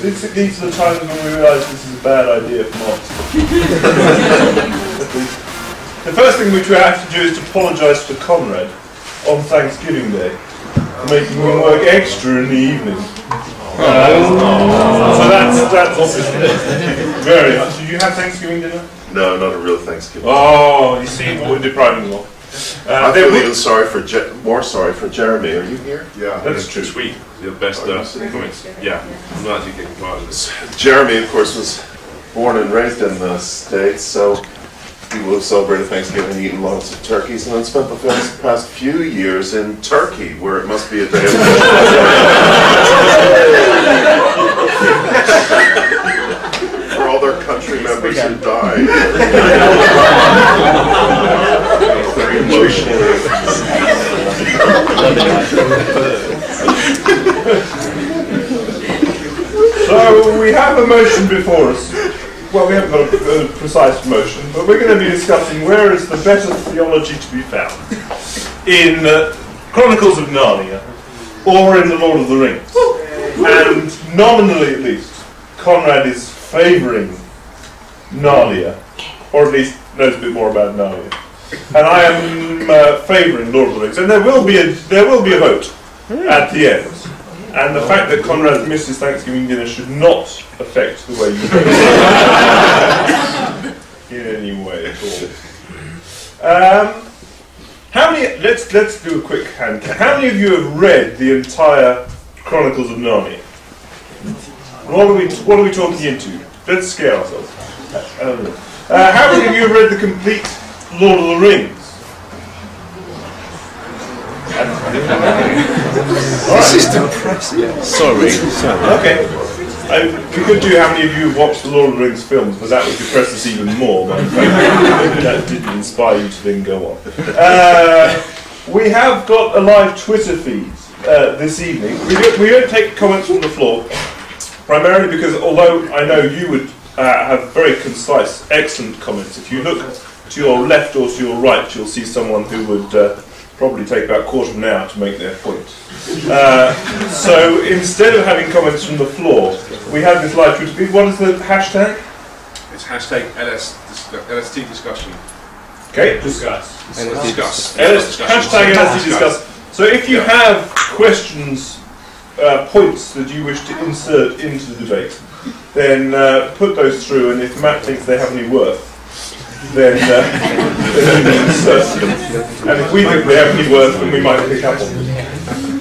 these are the times when we realise this is a bad idea for marketing. The first thing which we have to do is to apologise to Conrad on Thanksgiving Day for making him work extra in the evening. So that's very much. Did you have Thanksgiving dinner? No, not a real Thanksgiving. Oh, you see what we're depriving them of. I feel even more sorry for Jeremy. Are you here? Yeah, that's true. Sweet. The best comments. Yeah, I'm not actually getting part of this. Jeremy, of course, was born and raised in the States, so he will have celebrated Thanksgiving eating lots of turkeys, and then spent the past few years in Turkey, where it must be a day of for all their country members who died. Very emotional. So we have a motion before us. Well, we haven't got a precise motion, but we're going to be discussing where is the better theology to be found. In Chronicles of Narnia, or in The Lord of the Rings. And nominally at least, Conrad is favouring Narnia, or at least knows a bit more about Narnia. And I am favouring Lord of the Rings. And there will be a vote at the end. And the fact that Conrad missed his Thanksgiving dinner should not affect the way you vote in any way at all. How many? Let's do a quick hand count. How many of you have read the entire Chronicles of Narnia? What are we talking into? Let's scare ourselves. How many of you have read the complete Lord of the Rings? This is depressing. Sorry. Okay. We could do how many of you have watched the Lord of the Rings films, but that would depress us even more. But that didn't inspire you to then go on. We have got a live Twitter feed this evening. We don't take comments from the floor, primarily because although I know you would have very concise, excellent comments, if you look to your left or to your right, you'll see someone who would probably take about a quarter of an hour to make their point. So instead of having comments from the floor, we have this live Twitter feed. What is the hashtag? It's hashtag LST discussion. Okay, Discuss. Hashtag LST discuss. So if you have questions, points that you wish to insert into the debate, then put those through, and if Matt thinks they have any worth, then you can insert them. And if we think they have any worth, then we might pick up on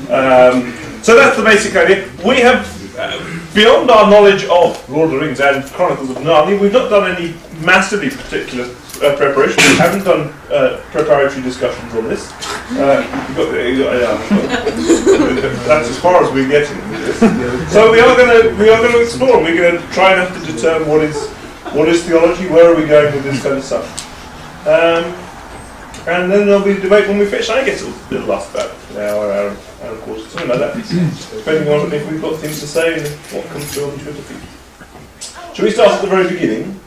them. So that's the basic idea. We have, beyond our knowledge of Lord of the Rings and Chronicles of Narnia, we've not done any massively particular preparation. We haven't done preparatory discussions on this. That's as far as we're getting with this. So we are going to explore. We're going to try and have to determine what is theology, where are we going with this kind of stuff. And then there'll be a debate when we finish. I guess it'll last about an hour and a quarter, something like that. Depending on if we've got things to say and what comes through on the Twitter feed. Shall we start at the very beginning?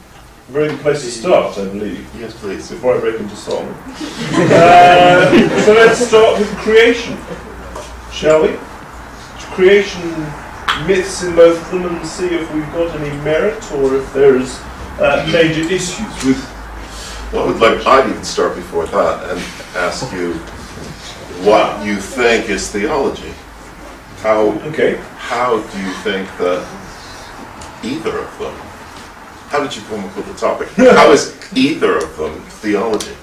A very good place to start, I believe. Yes, please. Before I break into song. So let's start with creation, shall we? Creation myths in both of them, and see if we've got any merit or if there's major issues with. Well, I'd even start before that and ask you what you think is theology. How do you think that either of them? How did you come up with the topic? How is either of them theology?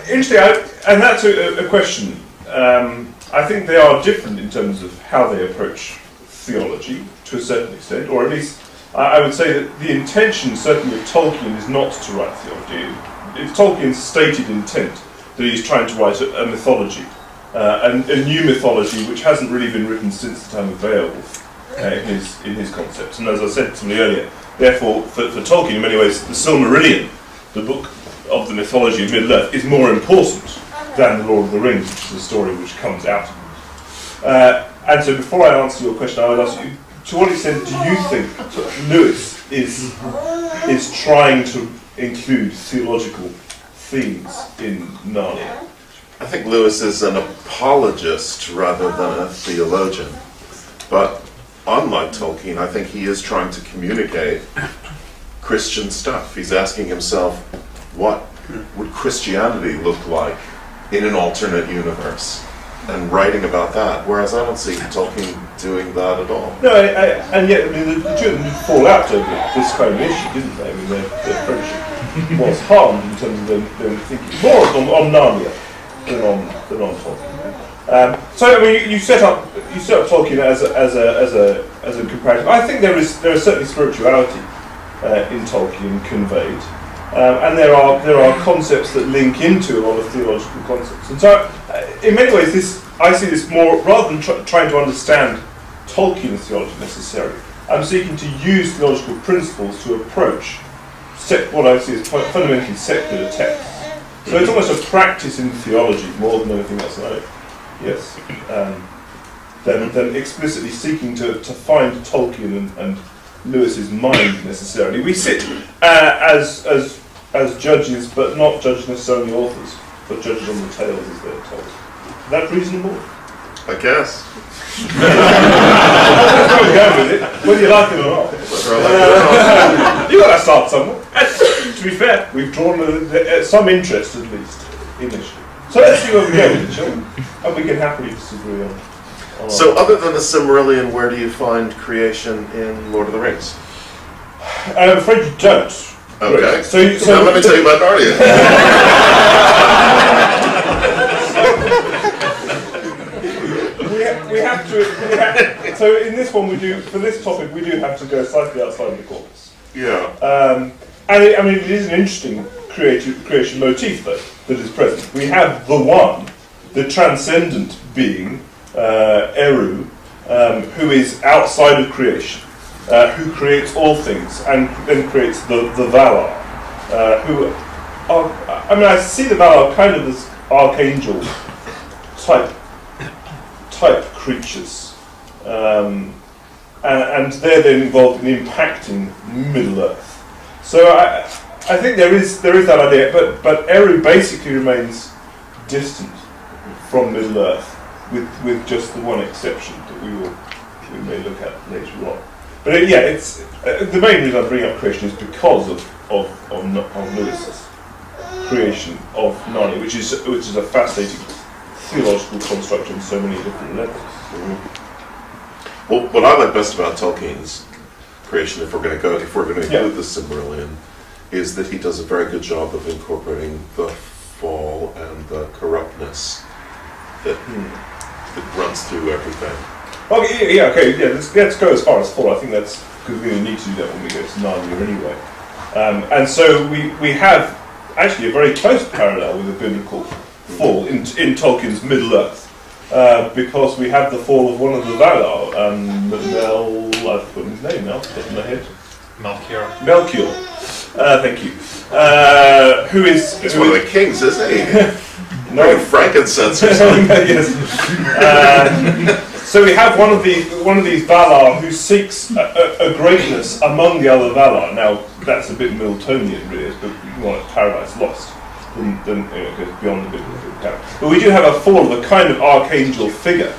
Interesting, and that's a question. I think they are different in terms of how they approach theology to a certain extent, or at least I would say that the intention certainly of Tolkien is not to write theology. It's Tolkien's stated intent that he's trying to write a mythology, a new mythology which hasn't really been written since the time of Beowulf in his concepts. And as I said to somebody earlier, therefore for Tolkien in many ways the Silmarillion, the book of the mythology of Middle-earth, is more important than the Lord of the Rings, which is a story which comes out. And so before I answer your question, I would ask you, to what extent do you think Lewis is trying to include theological themes in Narnia? I think Lewis is an apologist rather than a theologian. But unlike Tolkien, I think he is trying to communicate Christian stuff. He's asking himself, what would Christianity look like in an alternate universe? And writing about that, whereas I don't see Tolkien doing that at all. No, and yet, I mean, the two of them did fall out over this kind of issue, didn't they? I mean, their friendship was harmed in terms of them thinking more on Narnia than on Tolkien. So, I mean, you set up Tolkien as a comparison. I think there is certainly spirituality in Tolkien conveyed. And there are concepts that link into a lot of theological concepts. And so, in many ways, I see this more, rather than trying to understand Tolkien's theology necessarily, I'm seeking to use theological principles to approach what I see as fundamentally secular texts. So it's almost a practice in theology more than anything else. Than explicitly seeking to find Tolkien and Lewis's mind necessarily. We sit as judges, but not judges necessarily authors, but judges on the tales as they're told. Is that reasonable? I guess. That's where we're going with it, whether you like it or not. You've got to start somewhere. And to be fair, we've drawn some interest at least initially. So let's see where we go with it, shall we? And we can happily disagree on So other than the Silmarillion, where do you find creation in Lord of the Rings? I'm afraid you don't. Okay. So now let me tell you about Narnia. So in this one, for this topic, we do have to go slightly outside the corpus. Yeah. It is an interesting creation motif, though, that is present. We have the one, the transcendent being, Eru, who is outside of creation. Who creates all things and then creates the Valar, who are, I see the Valar kind of as archangel type creatures, and they're then involved in impacting Middle-earth. So I think there is that idea, but Eru basically remains distant from Middle-earth, with just the one exception that we may look at later on. But it's the main reason I bring up creation is because of Lewis's creation of Narnia, which is a fascinating theological construct on so many different levels. Mm-hmm. Well, what I like best about Tolkien's creation, if we're going to include the Silmarillion, is that he does a very good job of incorporating the fall and the corruptness that runs through everything. Okay, let's go as far as fall. I think that's because we need to do that when we go to Narnia anyway. And so we have actually a very close parallel with the biblical fall in Tolkien's Middle-earth, because we have the fall of one of the Valar, Knell, I've forgotten his name now, off the top of my head. Melchior. Thank you. Who is... He's one of the kings, isn't he? No. Frankincense or something. Yes. So we have one of these Valar who seeks a greatness among the other Valar. Now that's a bit Miltonian, really, but more like Paradise Lost than it goes beyond the biblical account. But we do have a fall of a kind of archangel figure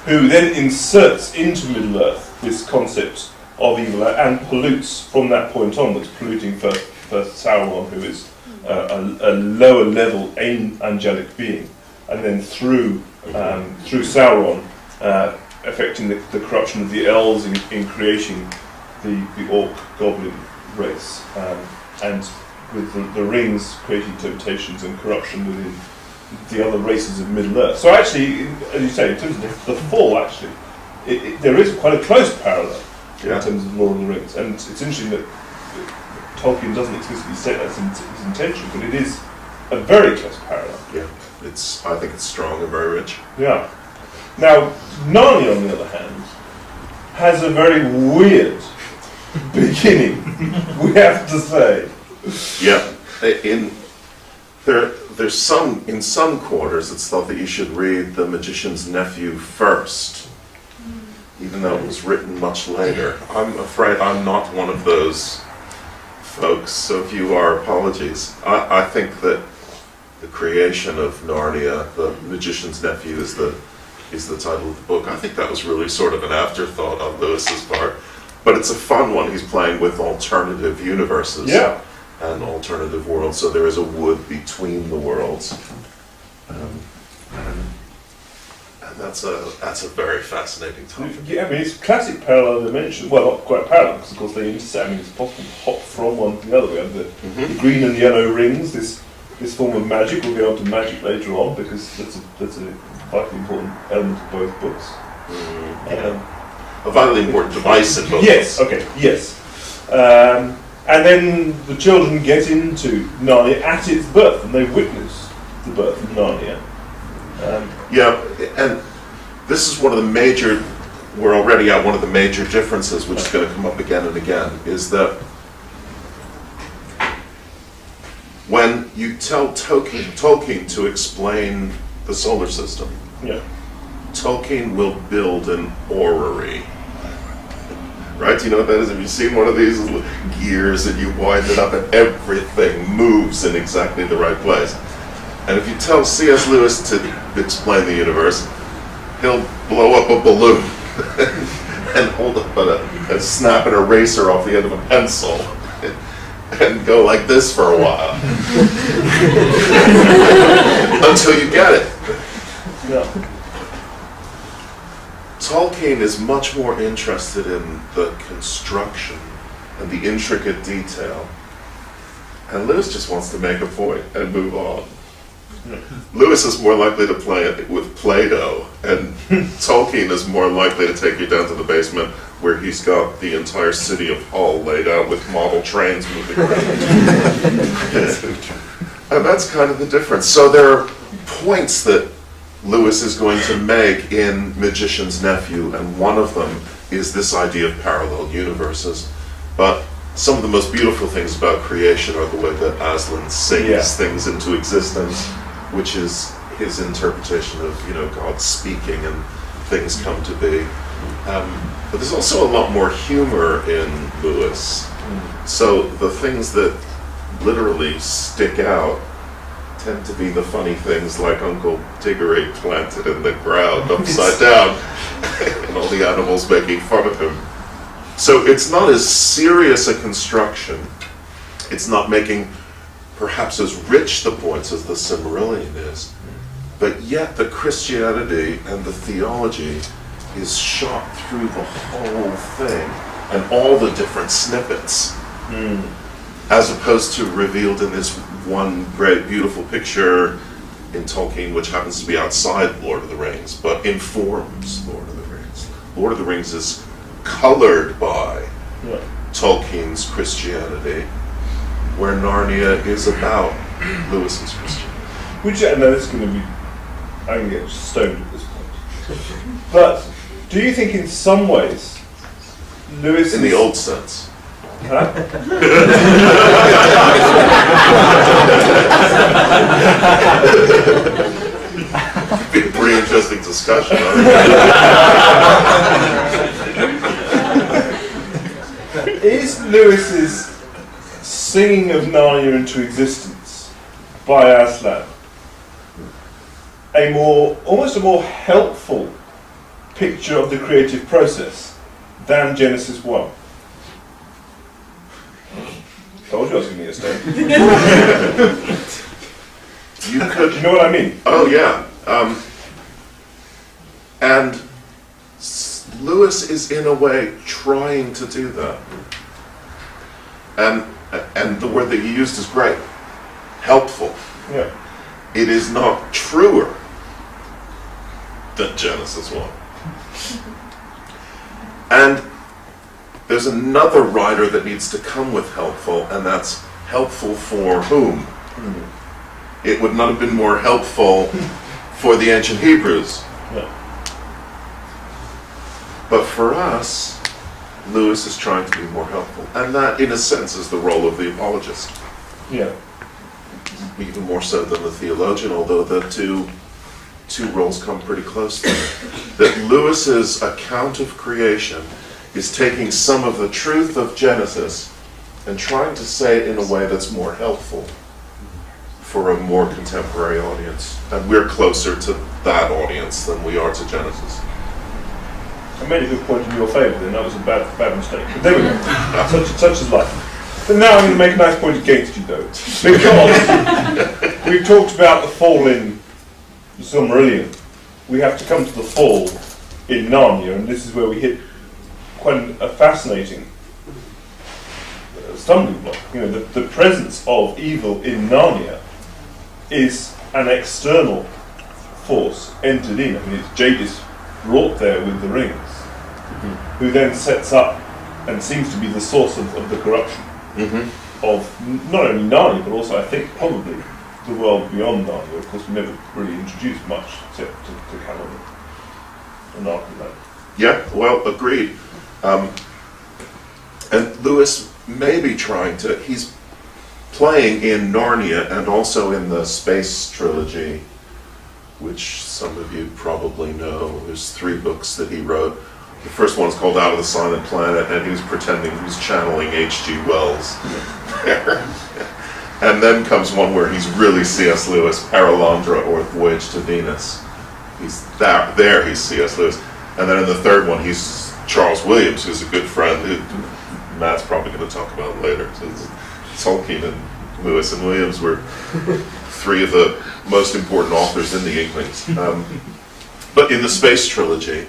who then inserts into Middle-earth this concept of evil and pollutes from that point onwards, polluting first Sauron, who is a lower level angelic being, and then through Sauron, affecting the corruption of the elves in creating the orc goblin race, and with the rings creating temptations and corruption within the other races of Middle-earth. So actually, as you say, in terms of the fall, actually, there is quite a close parallel in terms of Lord of the Rings, and it's interesting that Tolkien doesn't explicitly say that's his intention, but it is a very close parallel. Yeah, I think it's strong and very rich. Yeah. Now, Narnia, on the other hand, has a very weird beginning, we have to say. Yeah. In some quarters, it's thought that you should read The Magician's Nephew first, even though it was written much later. I'm afraid I'm not one of those folks, so if you are, apologies. I think that the creation of Narnia, The Magician's Nephew, is the is the title of the book. I think that was really sort of an afterthought on Lewis's part, but it's a fun one. He's playing with alternative universes and alternative worlds, so there is a wood between the worlds. And that's a very fascinating topic. Yeah, I mean, it's classic parallel dimension. Well, not quite parallel, because of course they intersect. I mean, it's possible to hop from one to the other. We have the green and yellow rings, this form of magic. We'll get on to magic later on, because that's a vitally important element of both books. A vitally important device in both books. Okay, yes. And then the children get into Narnia at its birth, and they witness the birth of Narnia. And this is one of the major, we're already at one of the major differences, which is going to come up again and again, is that when you tell Tolkien to explain the solar system, Tolkien will build an orrery. Right? Do you know what that is? Have you seen one of these gears and you wind it up and everything moves in exactly the right place? And if you tell C.S. Lewis to explain the universe, he'll blow up a balloon and hold up and snap an eraser off the end of a pencil and go like this for a while until you get it. Tolkien is much more interested in the construction and the intricate detail, and Lewis just wants to make a point and move on. Lewis is more likely to play it with Play-Doh, and Tolkien is more likely to take you down to the basement where he's got the entire city of Hull laid out with model trains moving around. And that's kind of the difference. So there are points that Lewis is going to make in Magician's Nephew, and one of them is this idea of parallel universes. But some of the most beautiful things about creation are the way that Aslan sings things into existence, which is his interpretation of, God speaking and things come to be. But there's also a lot more humor in Lewis. So the things that literally stick out tend to be the funny things like Uncle Tiggery planted in the ground upside down and all the animals making fun of him. So it's not as serious a construction. It's not making perhaps as rich the points as the Silmarillion is. But yet the Christianity and the theology is shot through the whole thing and all the different snippets, as opposed to revealed in this one great beautiful picture in Tolkien, which happens to be outside Lord of the Rings, but informs Lord of the Rings. Lord of the Rings is colored by Tolkien's Christianity, where Narnia is about Lewis's Christianity. Which I know is going to be, I'm going to get stoned at this point. But do you think in some ways Lewis in the old sense? Huh? Be a pretty interesting discussion. Is Lewis's singing of Narnia into existence by Aslan almost a more helpful picture of the creative process than Genesis 1? Told you I was going to get a stone. You could. Do you know what I mean? Oh yeah. And Lewis is in a way trying to do that. And the word that you used is great. Helpful. Yeah. It is not truer than Genesis 1. And there's another writer that needs to come with helpful, and that's helpful for whom? It would not have been more helpful for the ancient Hebrews. Yeah. But for us, Lewis is trying to be more helpful. And that, in a sense, is the role of the apologist. Yeah. Even more so than the theologian, although the two roles come pretty close there. That Lewis's account of creation is taking some of the truth of Genesis and trying to say it in a way that's more helpful for a more contemporary audience. And we're closer to that audience than we are to Genesis. I made a good point in your favour then, that was a bad mistake. But there we go. Such is life. But now I'm going to make a nice point against you though. Because we've talked about the fall in the Silmarillion. We have to come to the fall in Narnia, and this is where we hit quite a fascinating stumbling block. You know, the presence of evil in Narnia is an external force entered in. I mean, it's Jadis brought there with the rings, who then sets up and seems to be the source of the corruption of not only Narnia, but also I think probably the world beyond Narnia. Of course, we never really introduced much except to Callum and Arkham. Yeah, well, agreed. And Lewis may be trying to, he's playing in Narnia and also in the Space Trilogy, which some of you probably know. There's 3 books that he wrote. The first one's called Out of the Silent Planet, and he was pretending he was channeling H.G. Wells. And then comes one where he's really C.S. Lewis, Paralandra or Voyage to Venus. He's there he's C.S. Lewis. And then in the third one, he's Charles Williams, who's a good friend, who Matt's probably going to talk about later. So Tolkien and Lewis and Williams were 3 of the most important authors in the Inklings. But in the Space Trilogy,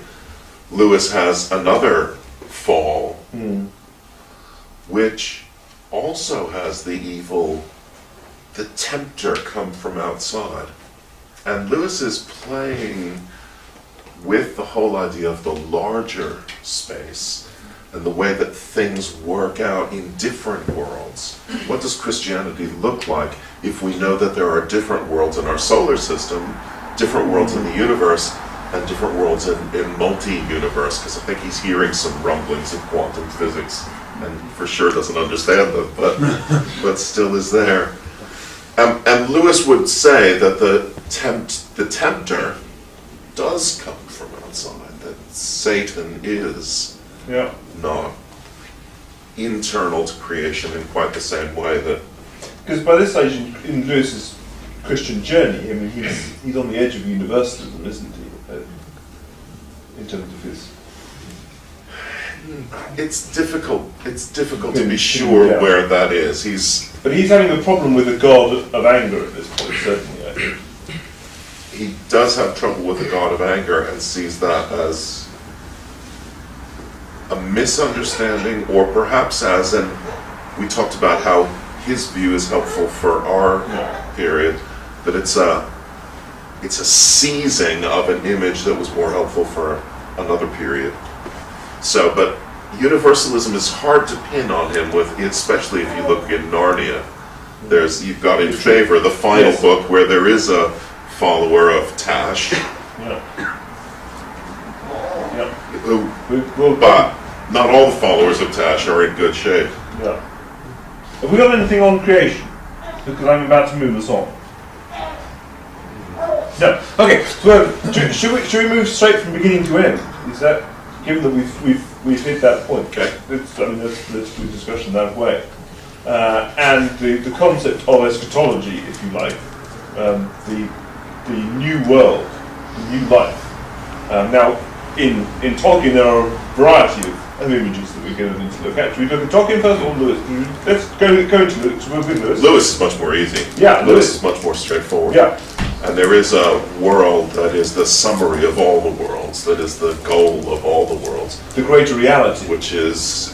Lewis has another fall, which also has the evil, the tempter, come from outside. And Lewis is playing with the whole idea of the larger space and the way that things work out in different worlds. What does Christianity look like if we know that there are different worlds in our solar system, different worlds in the universe, and different worlds in multi-universe? Because I think he's hearing some rumblings of quantum physics, and for sure doesn't understand them, but still is there. And Lewis would say that the tempter does come from outside, that Satan is not internal to creation in quite the same way that... Because by this stage in Lewis's Christian journey, I mean, he's on the edge of universalism, isn't he? In terms of his... It's difficult to be sure where that is. But he's having a problem with the god of anger at this point, certainly, I think. He does have trouble with the god of anger and sees that as a misunderstanding, or perhaps as, and we talked about how his view is helpful for our period, that it's a seizing of an image that was more helpful for another period. So, but universalism is hard to pin on him with, especially if you look in Narnia. You've got in favor the final book where there is a follower of Tash, but not all the followers of Tash are in good shape. Yeah. Have we got anything on creation? Because I'm about to move us on. No. Okay. So should we move straight from beginning to end? Is that, given that we've hit that point? Okay. Let's do discussion that way. And the concept of eschatology, if you like, the new world, the new life. Now, in Tolkien, there are a variety of images that we're going to need to look at. Should we look at Tolkien first or Lewis? Let's go into Lewis. We'll with Lewis. Lewis is much more easy. Yeah, Lewis is much more straightforward. Yeah. And there is a world that is the summary of all the worlds, that is the goal of all the worlds. The greater reality. Which is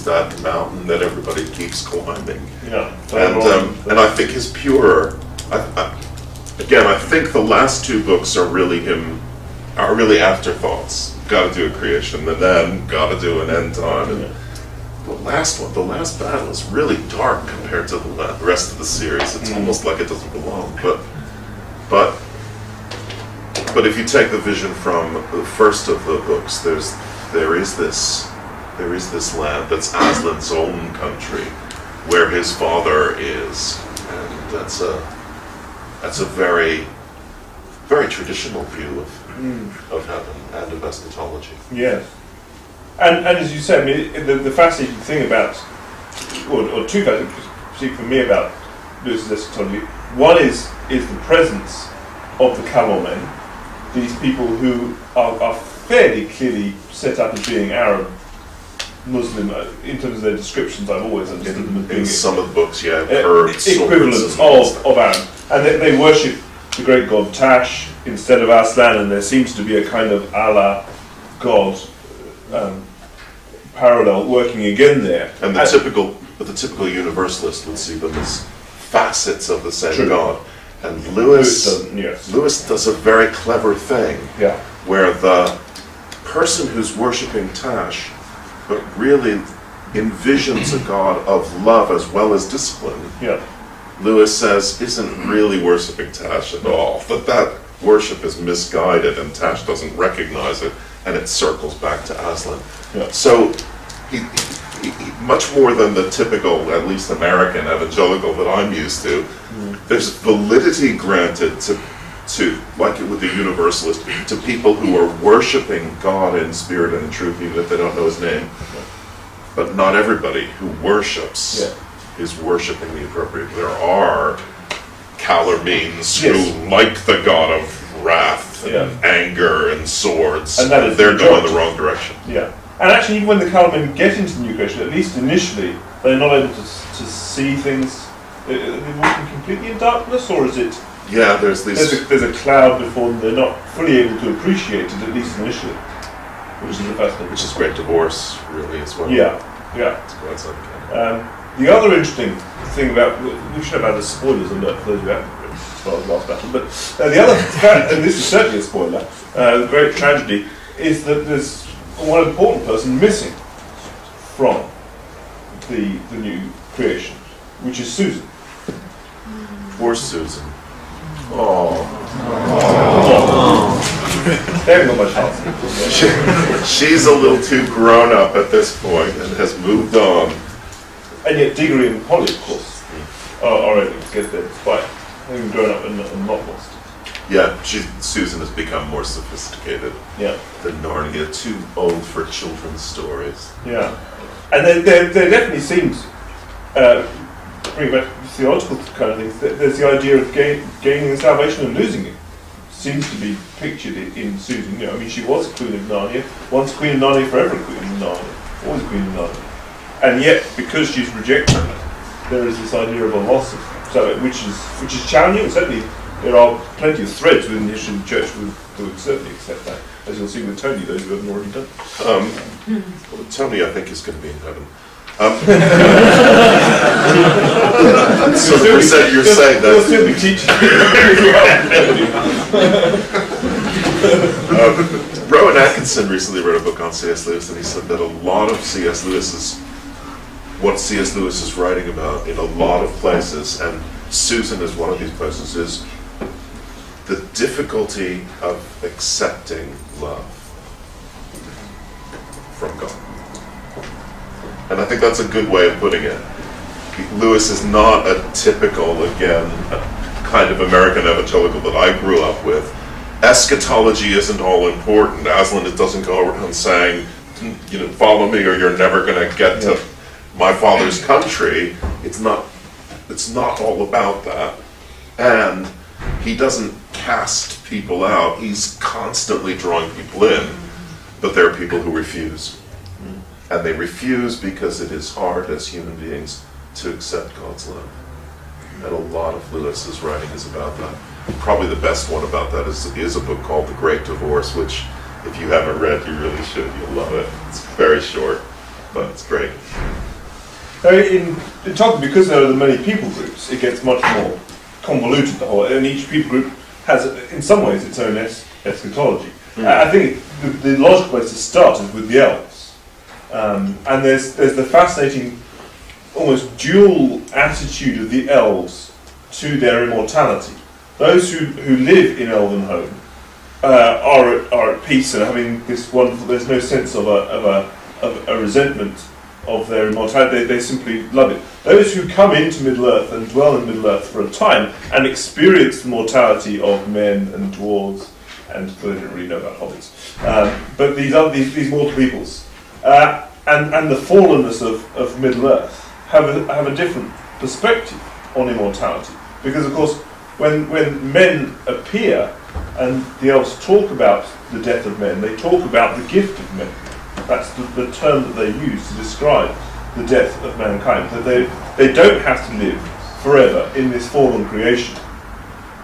that mountain that everybody keeps climbing. Yeah. And I think his purer. I think the last 2 books are really afterthoughts. Got to do a creation, and then got to do an end time. And the last one, the last battle, is really dark compared to the rest of the series. It's almost like it doesn't belong. But if you take the vision from the first of the books, there is this land that's Aslan's own country, where his father is, and that's a very, very traditional view of heaven and of eschatology. Yes. And as you said, I mean, the fascinating thing about, or 2 fascinating things for me about Lewis's eschatology, one is the presence of the Calor men, these people who are fairly clearly set up as being Arab Muslim in terms of their descriptions. I've always understood them as being in some of the books, yeah, heard equivalents of Arab, and they worship the great god Tash instead of Aslan, and there seems to be a kind of Allah god parallel working again there. And the typical universalist would see them as facets of the same God. And Lewis does a very clever thing, where the person who's worshipping Tash, but really envisions a God of love as well as discipline, Lewis says isn't really worshipping Tash at all. That worship is misguided and Tash doesn't recognize it, and it circles back to Aslan. So he much more than the typical, at least American evangelical that I'm used to, there's validity granted to, like with the universalist, to people who are worshipping God in spirit and in truth, even if they don't know his name. But not everybody who worships is worshipping the appropriate. There are Calamines who like the God of wrath and anger and swords, and they're going the wrong direction. And actually, even when the Calamine get into the new creation, at least initially, they're not able to see things. They're walking completely in darkness, or is it? Yeah, there's a cloud before them. They're not fully able to appreciate it, at least initially, which is the fascinating. Which is great divorce, really, as well. It's quite something. The other interesting thing about, we should have had a spoilers alert for those who haven't read as far as last battle, but the other, and this is certainly a spoiler, the great tragedy is that there's one important person missing from the new creation, which is Susan. Poor Susan. They haven't got much help. She's a little too grown up at this point and has moved on. And yet Diggory and Polly, of course, are able to get there despite having grown up and not lost. Yeah, Susan has become more sophisticated than Narnia, too old for children's stories. Yeah, and there definitely seems, bringing back theological kind of things, there's the idea of gaining salvation and losing it. Seems to be pictured in Susan. I mean, she was Queen of Narnia, once Queen of Narnia, forever Queen of Narnia, always Queen of Narnia. And yet, because she's rejected it, there is this idea of a loss of which is challenging. And certainly, there are plenty of threads within the history of the church who would certainly accept that, as you'll see with Tony, those who haven't already done. Well, Tony, I think, is going to be in heaven. So you're saying that. You'll still be teaching. Rowan Atkinson recently wrote a book on C.S. Lewis, and he said that a lot of what C.S. Lewis is writing about in a lot of places, and Susan is one of these places, is the difficulty of accepting love from God. And I think that's a good way of putting it. Lewis is not a typical, again, kind of American evangelical that I grew up with. Eschatology isn't all important. Aslan doesn't go around saying, follow me or you're never going to get to my father's country. It's not all about that. And he doesn't cast people out. He's constantly drawing people in. But there are people who refuse. And they refuse because it is hard as human beings to accept God's love. And a lot of Lewis's writing is about that. Probably the best one about that is a book called The Great Divorce, which if you haven't read, you really should. You'll love it. It's very short, but it's great. In talking, because there are the many people groups, it gets much more convoluted, the whole, and each people group has, in some ways, its own eschatology. I think the logical place to start is with the elves. And there's the fascinating, almost dual attitude of the elves to their immortality. Those who live in elven home are at peace and having this wonderful. There's no sense of a resentment of their immortality. They simply love it. Those who come into Middle-earth and dwell in Middle-earth for a time and experience the mortality of men and dwarves, and they don't really know about hobbits, but these mortal peoples, and the fallenness of Middle-earth have a different perspective on immortality, because of course when men appear, And the elves talk about the death of men. They talk about the gift of men. That's the term that they use to describe the death of mankind. That they don't have to live forever in this fallen creation.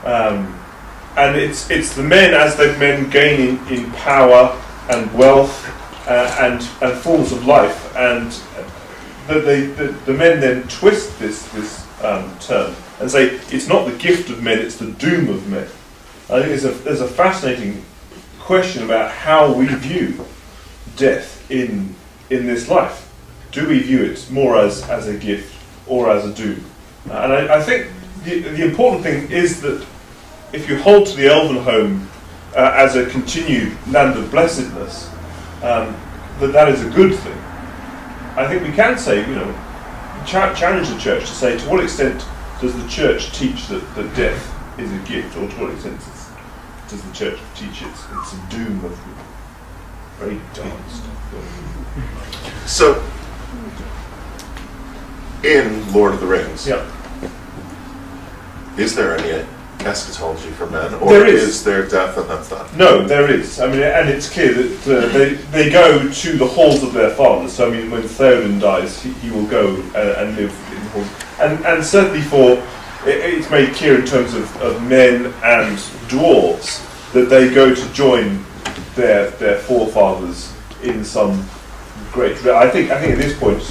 And it's the men, as the men gain in power and wealth and forms of life, and the men then twist this term and say it's not the gift of men, it's the doom of men. I think there's a fascinating question about how we view death in this life. Do we view it more as a gift or as a doom? And I think the important thing is that if you hold to the elven home as a continued land of blessedness, that is a good thing. I think we can say, challenge the church to say, to what extent does the church teach that death is a gift, or to what extent does the church teach it's a doom of very dark stuff? So, in Lord of the Rings, is there any eschatology for men, or there is there death and that's that? No, there is. I mean, and it's clear that they go to the halls of their fathers. So I mean, when Theoden dies, he will go and live in the halls. And certainly it's made clear in terms of men and dwarves that they go to join their forefathers in some great. I think at this point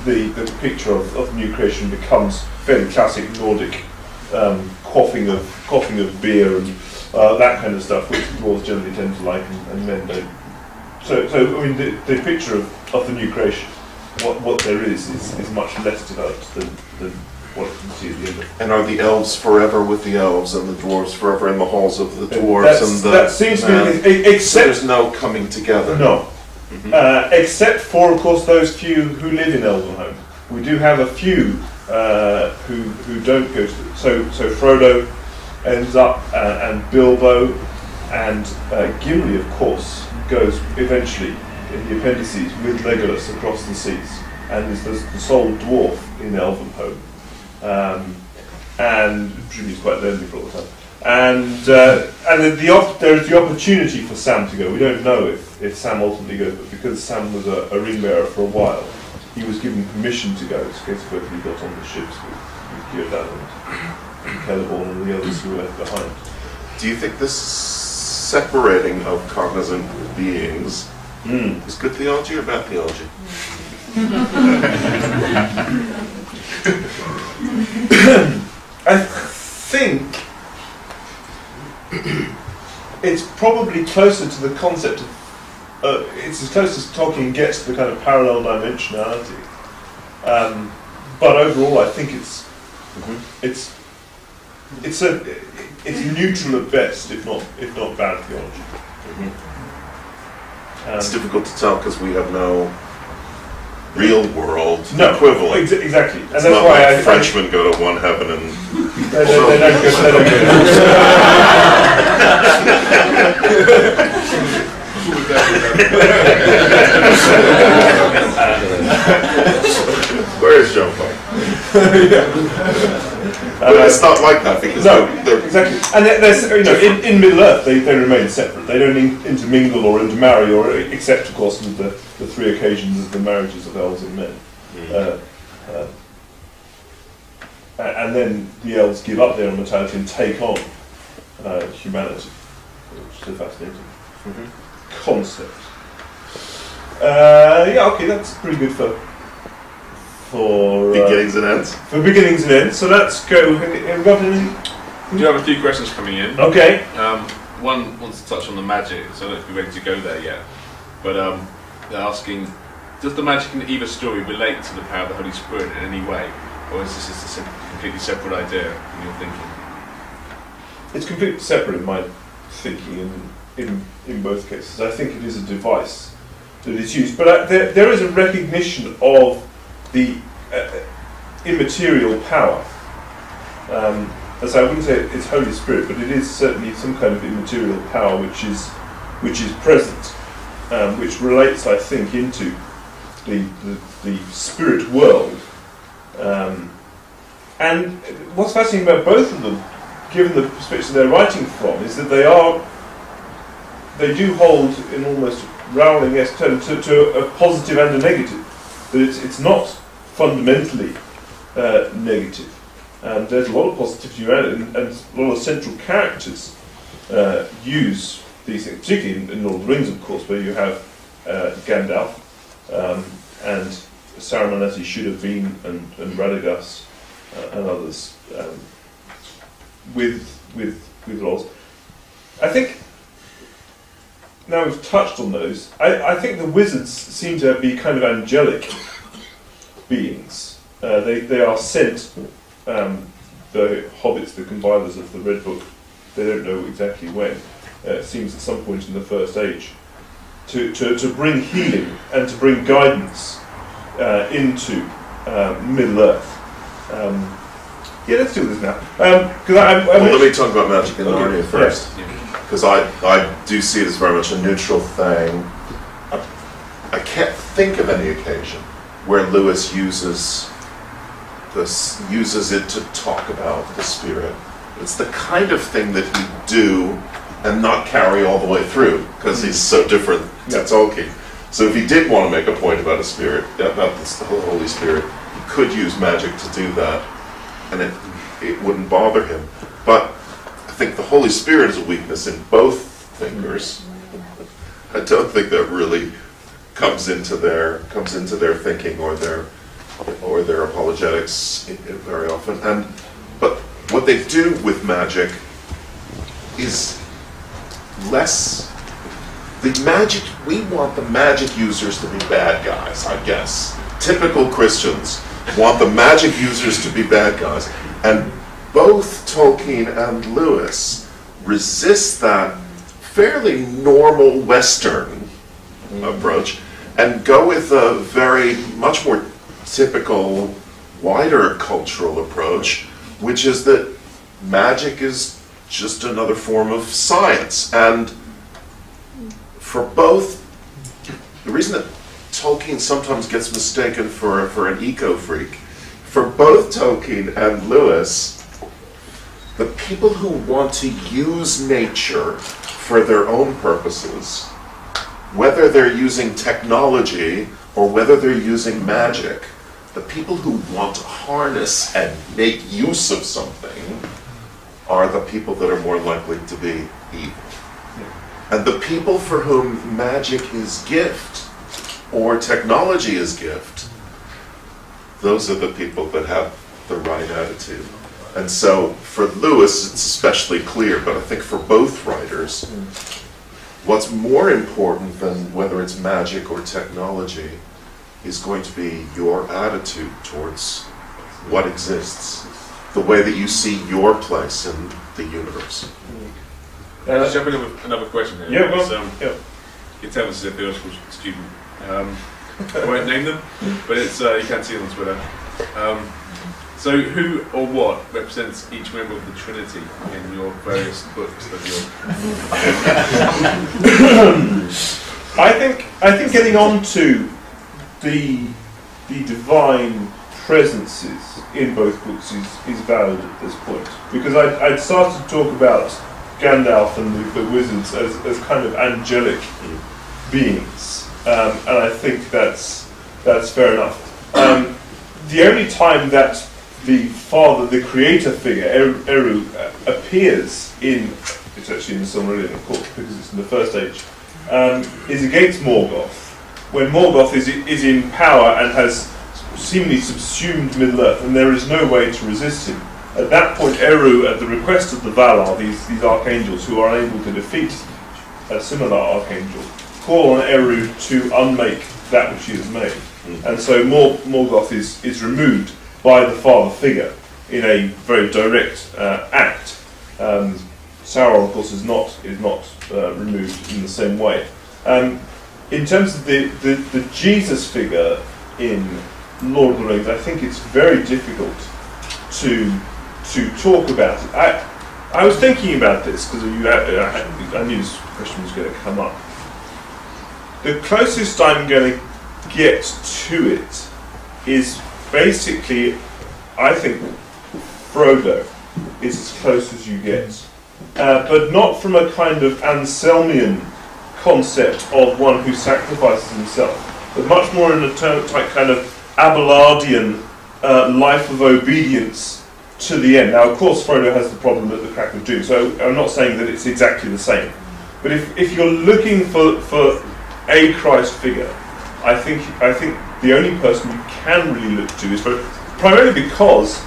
the picture of the new creation becomes fairly classic Nordic. Quaffing of beer and that kind of stuff, which dwarves generally tend to like, and men don't. So I mean, the picture of the new creation, what there is much less developed than what you can see at the end of it. And are the elves forever with the elves, and the dwarves forever in the halls of the dwarves? That seems to be, except so there's no coming together. No, except for, of course, those few who live in Elvenhome. We do have a few. Who don't go to so Frodo ends up and Bilbo and Gimli, of course, goes eventually in the appendices with Legolas across the seas and is the sole dwarf in Elvenhome, and presumably he's quite lonely for all the time. And there is the opportunity for Sam to go. We don't know if Sam ultimately goes, but because Sam was a ring bearer for a while, he was given permission to go. So basically he got on the ships with Theoden and Celeborn and the others who were left behind. Do you think this separating of cognizant beings is good theology or bad theology? I think it's probably closer to the concept of it's as close as Tolkien gets to the kind of parallel dimensionality, but overall, I think it's neutral at best, if not bad theology. It's difficult to tell because we have no real world equivalent. Exactly, and it's that's not why like Frenchmen go to one heaven and they don't Where is John Paul? But it's not like that because they're exactly. And there's, in Middle Earth they remain separate. They don't intermingle or intermarry, or except of course with the three occasions of the marriages of elves and men. And then the elves give up their immortality and take on humanity, which is a fascinating concept. Okay, that's pretty good for beginnings and ends. For beginnings and ends. So let's go. Have you got anything? We do have a few questions coming in. Okay. One wants to touch on the magic, so I don't know if you're ready to go there yet. But they're asking, does the magic in either story relate to the power of the Holy Spirit in any way? Or is this just a completely separate idea in your thinking? It's completely separate in my thinking in both cases. I think it is a device that is used. But there is a recognition of the immaterial power. As I wouldn't say it's Holy Spirit, but it is certainly some kind of immaterial power which is present, which relates, I think, into the spirit world. And what's fascinating about both of them given the perspective they're writing from, is that they do hold in almost Rowling-esque terms to a positive and a negative. That it's not fundamentally negative. And there's a lot of positivity around it, and a lot of central characters use these things, particularly in Lord of the Rings, of course, where you have Gandalf and Saruman as he should have been, and Radagast and others with laws. I think, now we've touched on those, I think the wizards seem to be kind of angelic beings. They are sent, the hobbits, the compilers of the Red Book, they don't know exactly when, it seems at some point in the First Age, to bring healing and to bring guidance into Middle-earth. Yeah, let's do this now. Let me talk about magic in Narnia first, because I do see it as very much a neutral thing. I can't think of any occasion where Lewis uses it to talk about the spirit. It's the kind of thing that he'd do and not carry all the way through, because he's so different to Tolkien. So if he did want to make a point about a spirit, about the Holy Spirit, he could use magic to do that, and it wouldn't bother him. But I think the Holy Spirit is a weakness in both thinkers. I don't think that really comes into their thinking or their apologetics very often. But what they do with magic is less. We want the magic users to be bad guys, I guess. Typical Christians want the magic users to be bad guys. And both Tolkien and Lewis resist that fairly normal Western approach and go with a very much more typical, wider cultural approach, which is that magic is just another form of science. And for both, the reason that Tolkien sometimes gets mistaken for an eco-freak, for both Tolkien and Lewis, the people who want to use nature for their own purposes, whether they're using technology or whether they're using magic, the people who want to harness and make use of something are the people that are more likely to be evil. And the people for whom magic is gift, or technology is gift, those are the people that have the right attitude. And so for Lewis, it's especially clear, but I think for both writers, what's more important than whether it's magic or technology is going to be your attitude towards what exists, the way that you see your place in the universe. Let's jump in with another question here. Yeah, well, you tell us as a theological student. I won't name them, but it's you can see them on Twitter. So who or what represents each member of the Trinity in your various books that you're... I think getting on to the divine presences in both books is valid at this point, because I'd started to talk about Gandalf and the wizards as kind of angelic beings, and I think that's fair enough. The only time that the father, the creator figure, Eru, appears in, it's actually in the Silmarillion, of course, because it's in the First Age, is against Morgoth, when Morgoth is in power and has seemingly subsumed Middle-earth, and there is no way to resist him. At that point, Eru, at the request of the Valar, these archangels who are unable to defeat a similar archangel, call on Eru to unmake that which he has made. And so Morgoth is removed by the father figure in a very direct act. Sauron, of course, is not removed in the same way. In terms of the Jesus figure in Lord of the Rings, I think it's very difficult to talk about it. I was thinking about this because I knew this question was going to come up. The closest I'm going to get to it is basically, I think, Frodo is as close as you get. But not from a kind of Anselmian concept of one who sacrifices himself, but much more in a kind of Abelardian life of obedience to the end. Now, of course, Frodo has the problem at the crack of doom, so I'm not saying that it's exactly the same. But if you're looking for a Christ figure, I think the only person you can really look to is Frodo, primarily because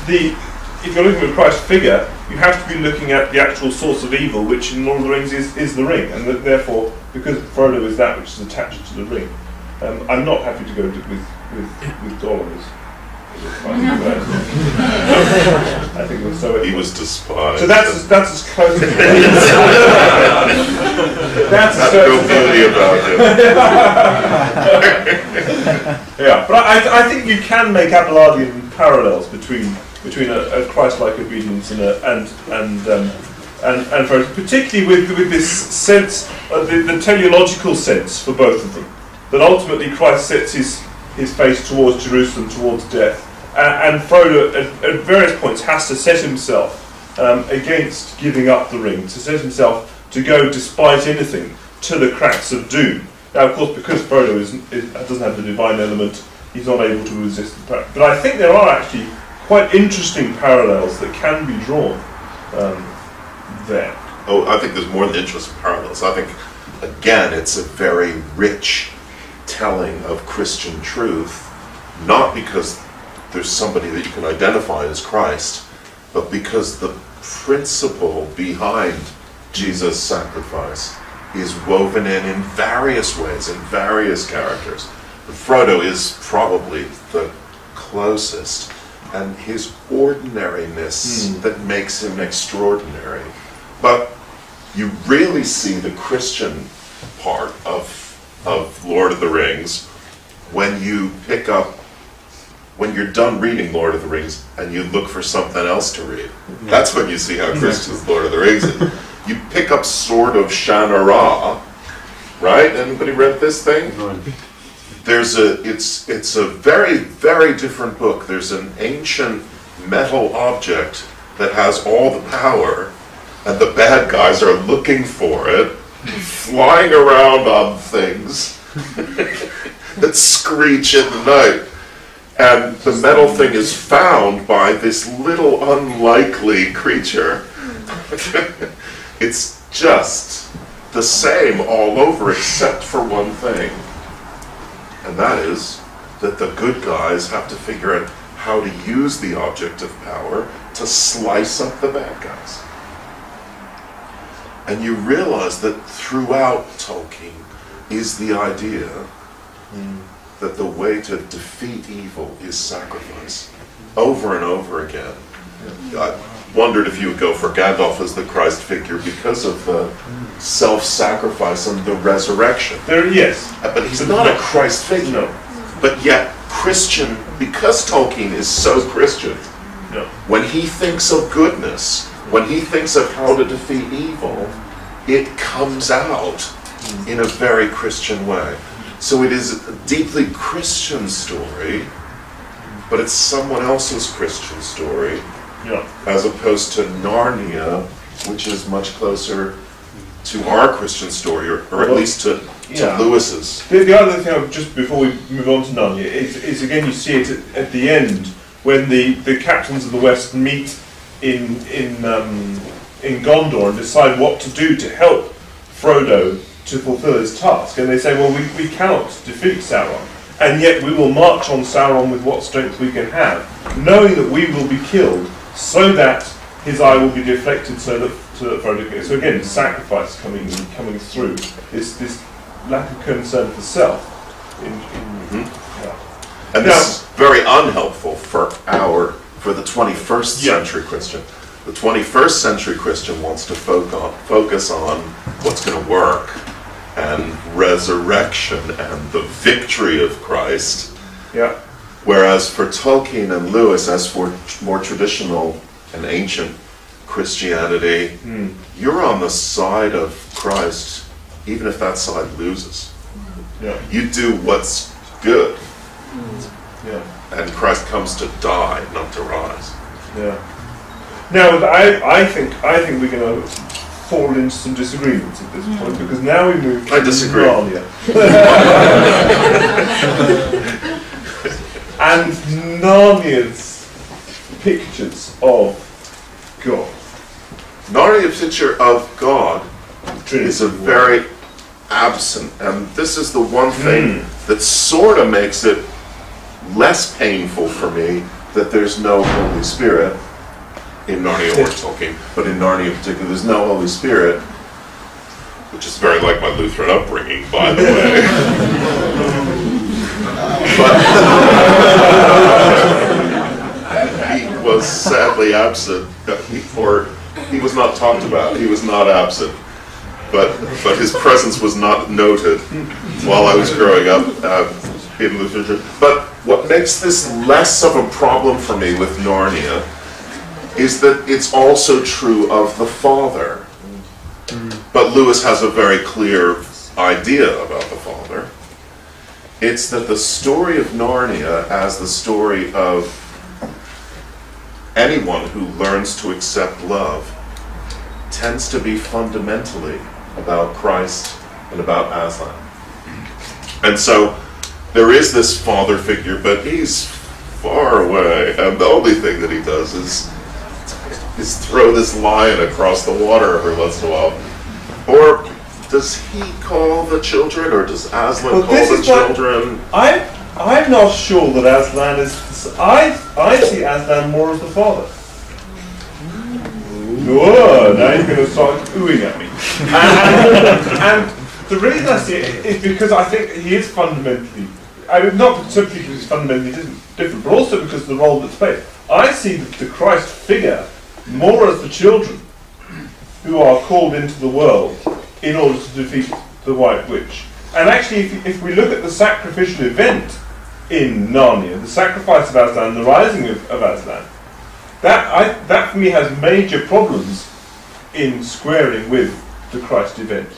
if you're looking at a Christ figure, you have to be looking at the actual source of evil, which in Lord of the Rings is the ring, and therefore, because Frodo is that which is attached to the ring, I'm not happy to go with Gollum. I think it was so. He was despised. So that's as close. That's as no beauty about him. Yeah, but I think you can make Abelardian parallels between a Christ-like obedience and particularly with this sense, the teleological sense for both of them, that ultimately Christ sets his face towards Jerusalem, towards death, and Frodo at various points has to set himself against giving up the ring, to set himself to go despite anything to the cracks of doom. Now, of course, because Frodo doesn't have the divine element, he's not able to resist the power. But I think there are actually quite interesting parallels that can be drawn there. Oh, I think there's more than interesting parallels. I think, again, it's a very rich telling of Christian truth, not because there's somebody that you can identify as Christ, but because the principle behind Jesus' sacrifice is woven in various ways, in various characters. Frodo is probably the closest, and his ordinariness that makes him extraordinary. But you really see the Christian part of Lord of the Rings when you pick up, when you're done reading Lord of the Rings and you look for something else to read. That's when you see how Christian Lord of the Rings is. You pick up Sword of Shannara, right? Anybody read this thing? It's a very, very different book. There's an ancient metal object that has all the power, and the bad guys are looking for it, flying around on things that screech in the night. And the metal thing is found by this little unlikely creature. It's just the same all over except for one thing. And that is that the good guys have to figure out how to use the object of power to slice up the bad guys. And you realize that throughout Tolkien is the idea that the way to defeat evil is sacrifice. Over and over again. I wondered if you would go for Gandalf as the Christ figure because of the self-sacrifice and the resurrection. Yes. But he's not a Christ figure. No. But yet, Christian, because Tolkien is so Christian, when he thinks of goodness, when he thinks of how to defeat evil, it comes out in a very Christian way. So it is a deeply Christian story, but it's someone else's Christian story, as opposed to Narnia, which is much closer to our Christian story, or at least to Lewis's. The other thing, just before we move on to Narnia, is again you see it at the end, when the captains of the West meet in Gondor and decide what to do to help Frodo to fulfill his task. And they say, well, we cannot defeat Sauron, and yet we will march on Sauron with what strength we can have, knowing that we will be killed, so that his eye will be deflected, so that Frodo gets. So again, sacrifice coming through. This lack of concern for self. And this is very unhelpful for the 21st century Christian. The 21st century Christian wants to focus on what's going to work, and resurrection and the victory of Christ. Whereas for Tolkien and Lewis, as for more traditional and ancient Christianity, you're on the side of Christ, even if that side loses. You do what's good. And Christ comes to die, not to rise. Now, I think we're going to fall into some disagreements at this point, because now we move to I disagree. Narnia. And Narnia's pictures of God. Narnia's picture of God is a very absent, and this is the one thing that sort of makes it less painful for me that there's no Holy Spirit in Narnia or Tolkien, but in Narnia in particular, there's no Holy Spirit, which is very like my Lutheran upbringing, by the way. But he was sadly absent, or he was not talked about. He was not absent, but his presence was not noted while I was growing up in Lutheran. But what makes this less of a problem for me with Narnia is that it's also true of the Father. But Lewis has a very clear idea about the Father. It's that the story of Narnia, as the story of anyone who learns to accept love, tends to be fundamentally about Christ and about Aslan. And so there is this father figure, but he's far away, and the only thing that he does is throw this lion across the water every once in a while. Or does he call the children, or does Aslan call the children? I'm not sure that Aslan is... I see Aslan more as the father. Whoa, now you're going to start oohing at me. And the reason I see it is because I think he is fundamentally... not simply because he's fundamentally different, but also because of the role that's played. I see the Christ figure more as the children who are called into the world in order to defeat the White Witch. And actually, if we look at the sacrificial event in Narnia, the sacrifice of Aslan, the rising of Aslan, that for me has major problems in squaring with the Christ event.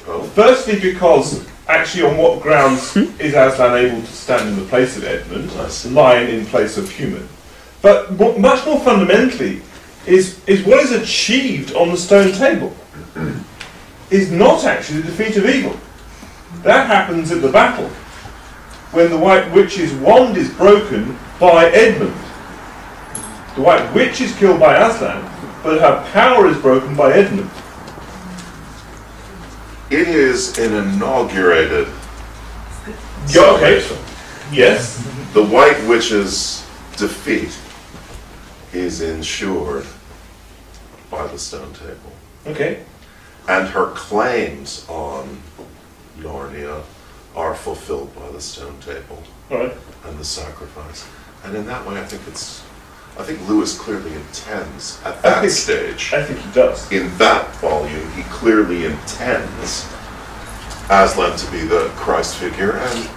Oh. Firstly, because actually on what grounds is Aslan able to stand in the place of Edmund, lion in place of human? But much more fundamentally, is what is achieved on the stone table is not actually the defeat of evil. That happens at the battle, when the White Witch's wand is broken by Edmund. The White Witch is killed by Aslan, but her power is broken by Edmund. It is an inaugurated Okay. Yes. The White Witch's defeat is ensured by the stone table. Okay. And her claims on Narnia are fulfilled by the stone table. All right. And the sacrifice. And in that way, I think Lewis clearly intends at that stage. I think he does. In that volume, he clearly intends Aslan to be the Christ figure, and he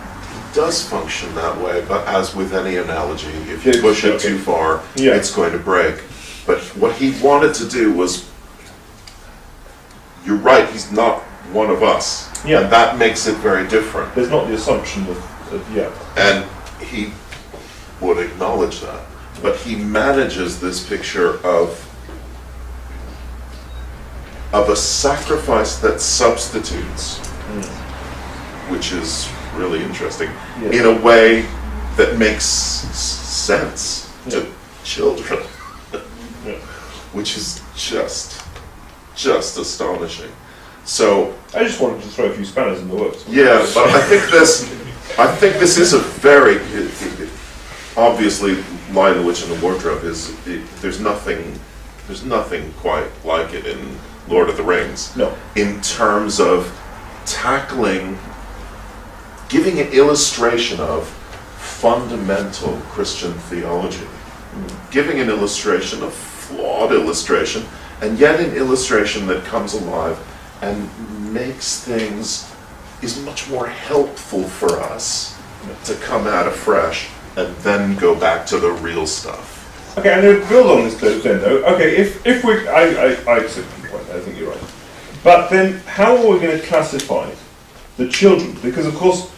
does function that way, but as with any analogy, if you push it too far, it's going to break. But what he wanted to do was, you're right, he's not one of us. Yeah. And that makes it very different. There's not the assumption of And he would acknowledge that. But he manages this picture of a sacrifice that substitutes, which is really interesting, in a way that makes sense to children, which is just astonishing. So I just wanted to throw a few spanners in the works. Yeah, but I think this is a very obviously Lion, the Witch, and the Wardrobe there's nothing quite like it in Lord of the Rings. No. In terms of giving an illustration of fundamental Christian theology, giving an illustration, a flawed illustration, and yet an illustration that comes alive and makes things, is much more helpful for us to come at afresh and then go back to the real stuff. Okay, and to build on this then though, okay, if we, I accept your point, I think you're right. But then how are we going to classify the children? Because of course,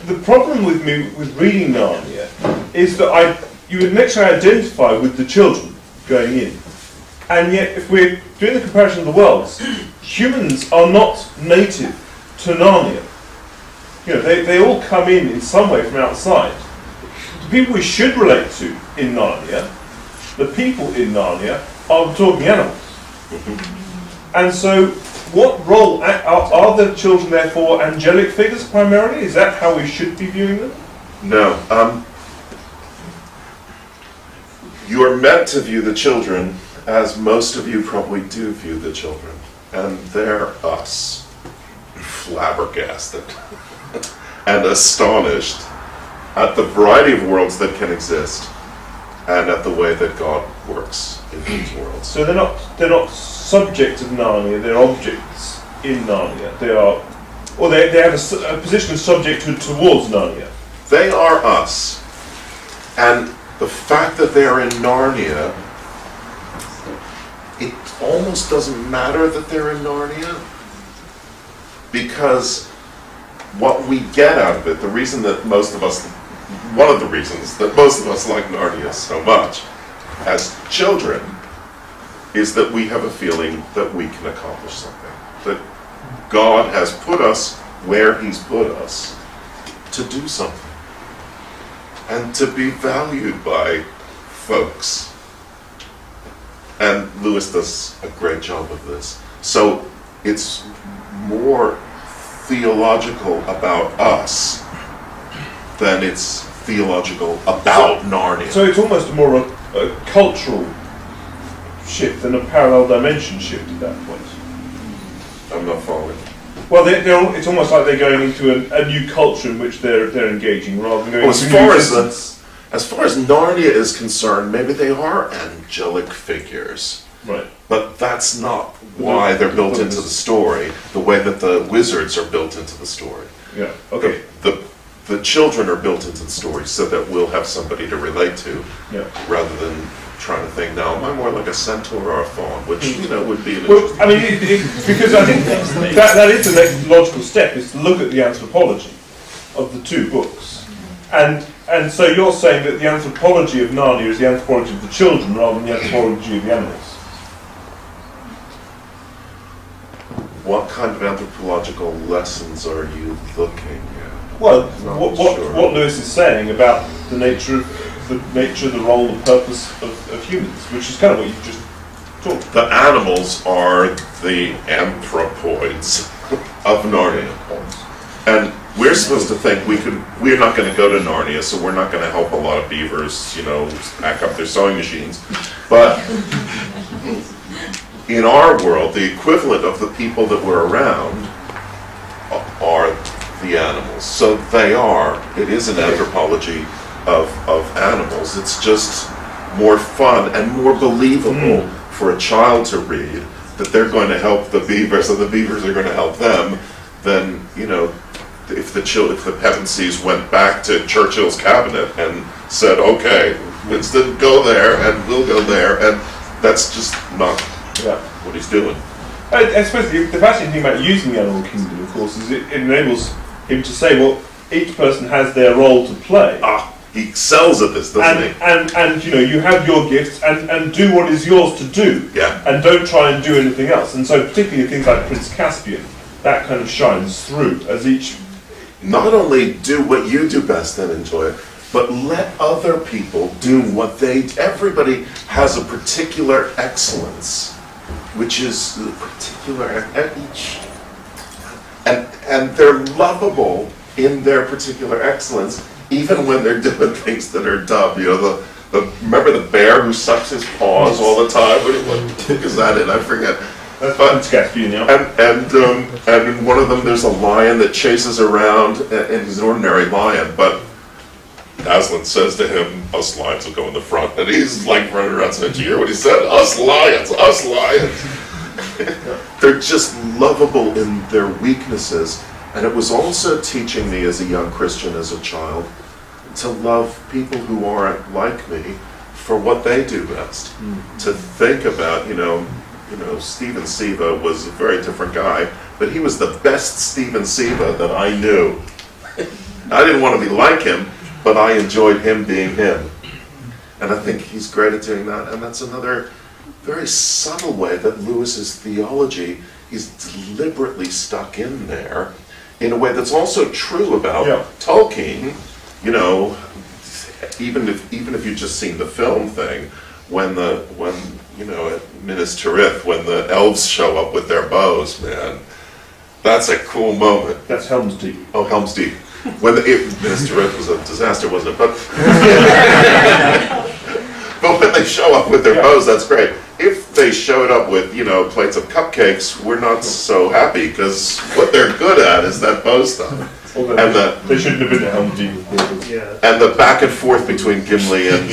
the problem with me with reading Narnia is that you would next identify with the children going in. And yet, if we're doing the comparison of the worlds, humans are not native to Narnia. You know, they all come in some way from outside. The people we should relate to in Narnia, the people in Narnia, are the talking animals. And so, what role are the children therefore angelic figures primarily? Is that how we should be viewing them? No. You are meant to view the children as most of you probably do view the children. And they're us, flabbergasted and astonished at the variety of worlds that can exist and at the way that God works in these worlds. So they're not subjects of Narnia, they're objects in Narnia. They have a position of subjecthood towards Narnia. They are us. And the fact that they're in Narnia, it almost doesn't matter that they're in Narnia, because what we get out of it, one of the reasons that most of us like Narnia so much as children, is that we have a feeling that we can accomplish something. That God has put us where He's put us to do something. And to be valued by folks. And Lewis does a great job of this. So it's more theological about us than it's theological about Narnia. So it's almost more a cultural shift than a parallel dimension shift at that point. I'm not following. Well, it's almost like they're going into a new culture in which they're engaging, rather than going as far as Narnia is concerned, maybe they are angelic figures. Right. But that's not why they're built into the story, the way that the wizards are built into the story. Yeah, okay. The children are built into the story so that we'll have somebody to relate to, rather than trying to think, now, am I more like a centaur or a fawn? Which, would be an Well, I mean, because I think that is the next logical step, is to look at the anthropology of the two books. And so you're saying that the anthropology of Narnia is the anthropology of the children rather than the anthropology of the animals. What kind of anthropological lessons are you looking at? Well, what Lewis is saying about the nature, the role, the purpose of humans, which is kind of what you've just talked about. The animals are the anthropoids of Narnia. And we're supposed to think we're not going to go to Narnia, so we're not going to help a lot of beavers, pack up their sewing machines. But in our world, the equivalent of the people that were around are the animals. So it is an anthropology of animals. It's just more fun and more believable for a child to read that they're going to help the beavers and the beavers are going to help them than, if the Pevensies went back to Churchill's cabinet and said, okay, Winston, go there and we'll go there, and that's just not what he's doing. I suppose the fascinating thing about using the animal kingdom, of course, is it enables him to say, well, each person has their role to play. He excels at this, doesn't he? And you have your gifts and do what is yours to do. Yeah. And don't try and do anything else. And so particularly things like Prince Caspian, that kind of shines through as each... Not only do what you do best and enjoy it, but let other people do what everybody has a particular excellence, which is the particular at each, and they're lovable in their particular excellence, even when they're doing things that are dumb. Remember the bear who sucks his paws all the time? What is that in? I forget. That's Caspian, yeah. And in one of them, there's a lion that chases around, and he's an ordinary lion, but Aslan says to him, us lions will go in the front, and he's like running around saying, "Did you hear what he said? Us lions, us lions." They're just lovable in their weaknesses, and it was also teaching me as a young Christian, as a child, to love people who aren't like me for what they do best. To think about, Stephen Siva was a very different guy, but he was the best Stephen Siva that I knew. I didn't want to be like him, but I enjoyed him being him. And I think he's great at doing that. And that's another very subtle way that Lewis's theology is deliberately stuck in there in a way that's also true about Tolkien. You know, even if you've just seen the film thing, when you know, at Minas Tirith, when the elves show up with their bows, man, that's a cool moment. That's Helm's Deep. Oh, Helm's Deep. When Minas Tirith was a disaster, wasn't it? But but when they show up with their bows, that's great. If they showed up with, you know, plates of cupcakes, we're not so happy, because what they're good at is that bow stuff. And they shouldn't have been at Helm's Deep. Yeah. And the back and forth between Gimli and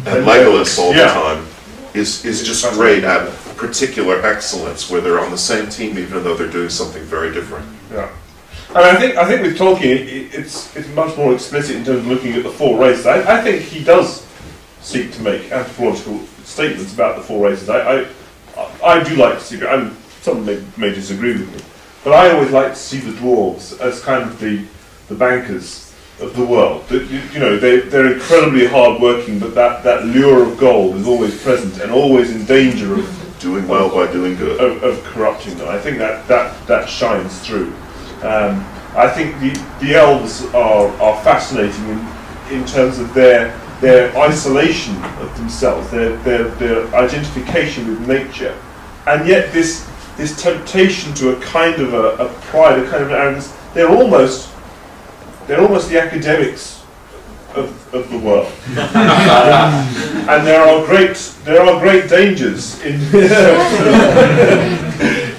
Legolas all the time is just great at particular excellence, where they're on the same team even though they're doing something very different. Yeah. And I think with Tolkien, it's much more explicit in terms of looking at the four races. I think he does seek to make anthropological statements about the four races. I do like to see, some may disagree with me, but I always like to see the dwarves as kind of the bankers of the world. That, you know, they're incredibly hard-working, but that lure of gold is always present and always in danger of doing well by doing good, of corrupting them. I think that shines through. I think the elves are fascinating in terms of their isolation of themselves, their identification with nature, and yet this temptation to a kind of a pride, a kind of an arrogance. They're almost the academics of the world, and there are great dangers in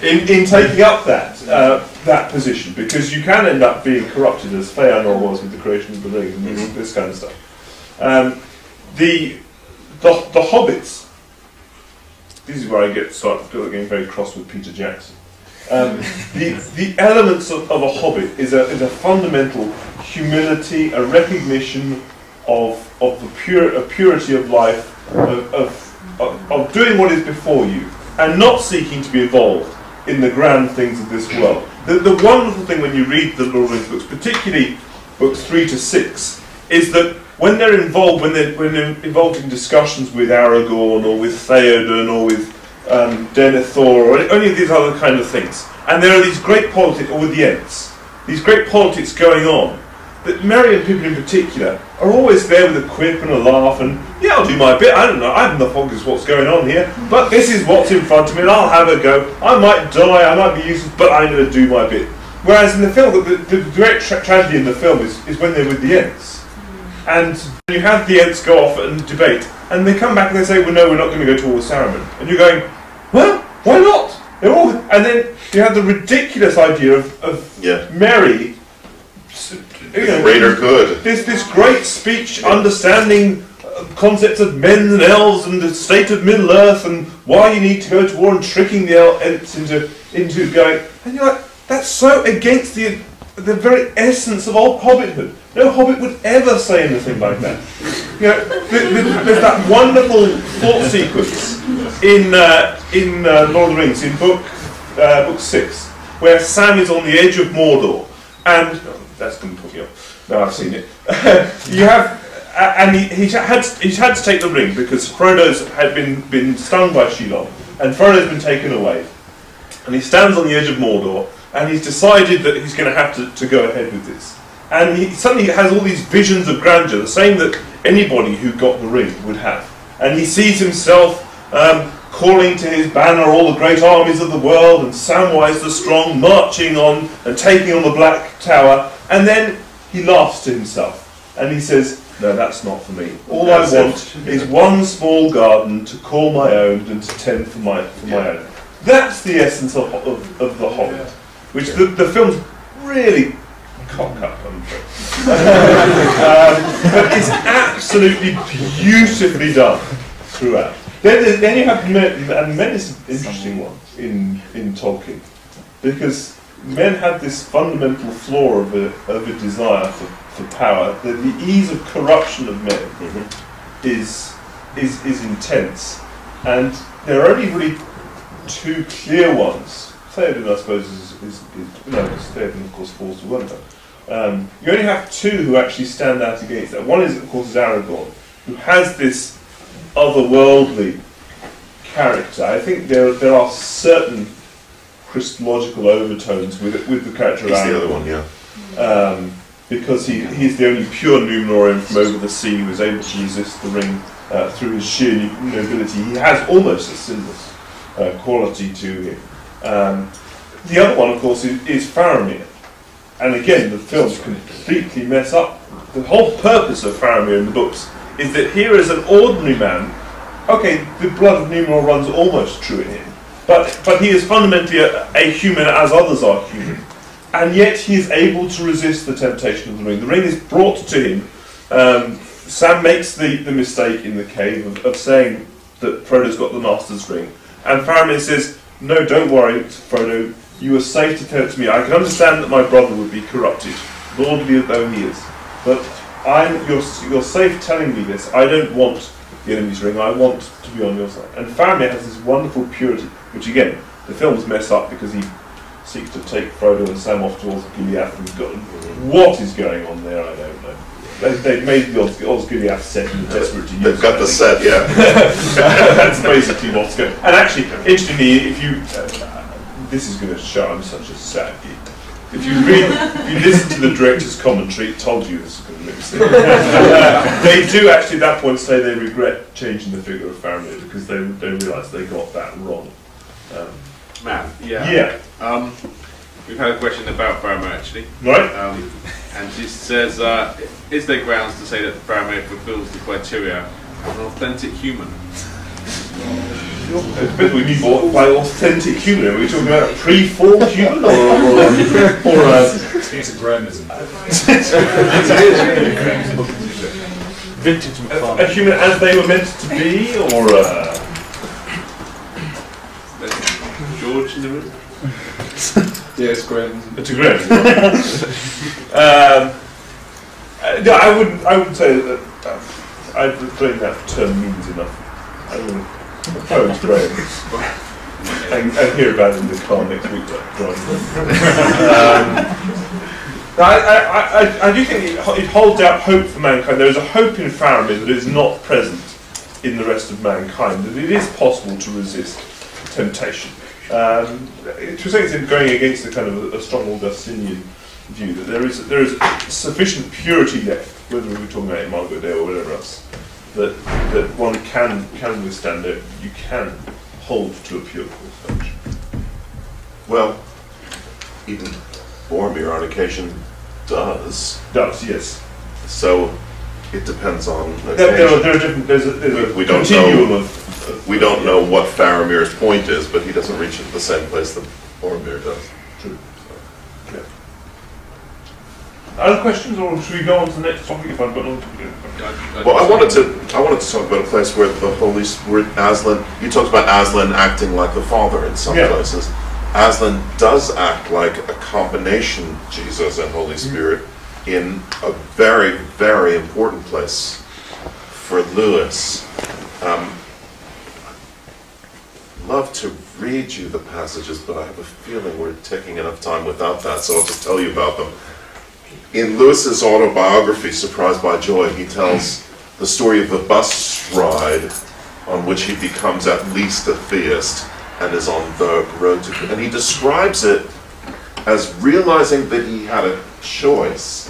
in taking up that position, because you can end up being corrupted, as Fëanor was with the creation of the ring and this kind of stuff. The hobbits. This is where I start getting very cross with Peter Jackson. The elements of a hobbit is a fundamental humility, a recognition of the purity of life, of doing what is before you, and not seeking to be involved in the grand things of this world. The wonderful thing when you read the Lord of the Rings books, particularly books 3 to 6, is that when they're involved in discussions with Aragorn or with Theoden or with Denethor or any of these other kind of things, and there are these great politics, or with the Ents, these great politics going on, that Merry and Pippin in particular are always there with a quip and a laugh and, yeah, I'll do my bit, I don't know, I haven't the foggiest what's going on here, but this is what's in front of me and I'll have a go. I might die, I might be useless, but I'm going to do my bit. Whereas in the film, the direct tragedy in the film is when they're with the Ents. And you have the Ents go off and debate, and they come back and they say, well, no, we're not going to go to War Saruman. And you're going, well, why not? They're all. And then you have the ridiculous idea of Merry, you know, greater good. This great speech understanding concepts of men and elves and the state of Middle Earth and why you need to go to war and tricking the Ents into going. And you're like, that's so against the very essence of old hobbithood. No hobbit would ever say anything like that. You know, there's that wonderful thought sequence in Lord of the Rings, in book 6, where Sam is on the edge of Mordor, and that's going to put me off. No, I've seen it. You have, and he's had to take the ring because Frodo's had been stung by Shelob, and Frodo's been taken away, and he stands on the edge of Mordor, and he's decided that he's going to have to go ahead with this. And he suddenly has all these visions of grandeur, the same that anybody who got the ring would have. And he sees himself calling to his banner all the great armies of the world, and Samwise the Strong marching on and taking on the Black Tower. And then he laughs to himself, and he says, no, that's not for me. All I want is one small garden to call my own and to tend for my own. That's the essence of The Hobbit, which the film's really cock up, I'm afraid. But it's absolutely beautifully done throughout. Then you have men, and men is an interesting one in Tolkien, because men have this fundamental flaw of a desire for power. The ease of corruption of men is intense, and there are only really two clear ones. Theoden, I suppose, Theoden, of course, falls to one. You only have two who actually stand out against that. One is, of course, Aragorn, who has this otherworldly character. I think there are certain Christological overtones with the character. He's the other one, yeah. Because he's the only pure numenorian from over the sea who is able to resist the ring through his sheer nobility. He has almost a sinless quality to him. The other one, of course, is Faramir. And again, the films completely mess up. The whole purpose of Faramir in the books is that here is an ordinary man. Okay, the blood of Numenor runs almost true in him, but he is fundamentally a human as others are human. And yet he is able to resist the temptation of the ring. The ring is brought to him. Sam makes the mistake in the cave of saying that Frodo's got the Master's ring. And Faramir says, no, don't worry, Frodo, you are safe to tell it to me. I can understand that my brother would be corrupted, lordly though he is. But you're safe telling me this. I don't want the enemy's ring, I want to be on your side. And Faramir has this wonderful purity, which again, the films mess up because he seeks to take Frodo and Sam off to Osgiliath, and what is going on there, I don't know. They've made the Osgiliath set and they're desperate to use it. They've got the set, yeah. That's basically what's going on. And actually, interestingly, if you... this is going to show I'm such a sad geek. If you listen to the director's commentary, it told you this is going to make sense. They do actually at that point say they regret changing the figure of Faramir because they realise they got that wrong. Matt, yeah. Yeah. We've had a question about Faramir actually. Right. And she says, is there grounds to say that Faramir fulfills the criteria of an authentic human? It depends what you mean by authentic human. Are we talking about a pre-formed human or It's a Grahamism. Vintage a human as they were meant to be, or George in the room? Yeah, it's Grahamism. It's a Graham. No, I wouldn't say that. I don't think that term means enough. I wouldn't oppose Graham. and hear about it in the car next week. I do think it holds out hope for mankind. There is a hope in Faramir that is not present in the rest of mankind, that it is possible to resist temptation. To a certain extent, going against the kind of a strong Augustinian view, that there is sufficient purity left, whether we're talking about Margaret Dale or whatever else, that one can withstand it. You can hold to a pure course. Well, even Boromir on occasion does. Does, yes. So it depends on. There are different. There's a we don't continuum know. of We don't know what Faramir's point is, but he doesn't reach it the same place that Boromir does. True. Yeah. Other questions, or should we go on to the next topic? If I've got on to Well, I wanted to talk about a place where the Holy Spirit, Aslan. You talked about Aslan acting like the Father in some places. Aslan does act like a combination Jesus and Holy Spirit in a very, very important place for Lewis. Love to read you the passages, but I have a feeling we're taking enough time without that, so I'll just tell you about them. In Lewis's autobiography, Surprised by Joy, he tells the story of the bus ride on which he becomes at least a theist and is on the road to... And he describes it as realizing that he had a choice.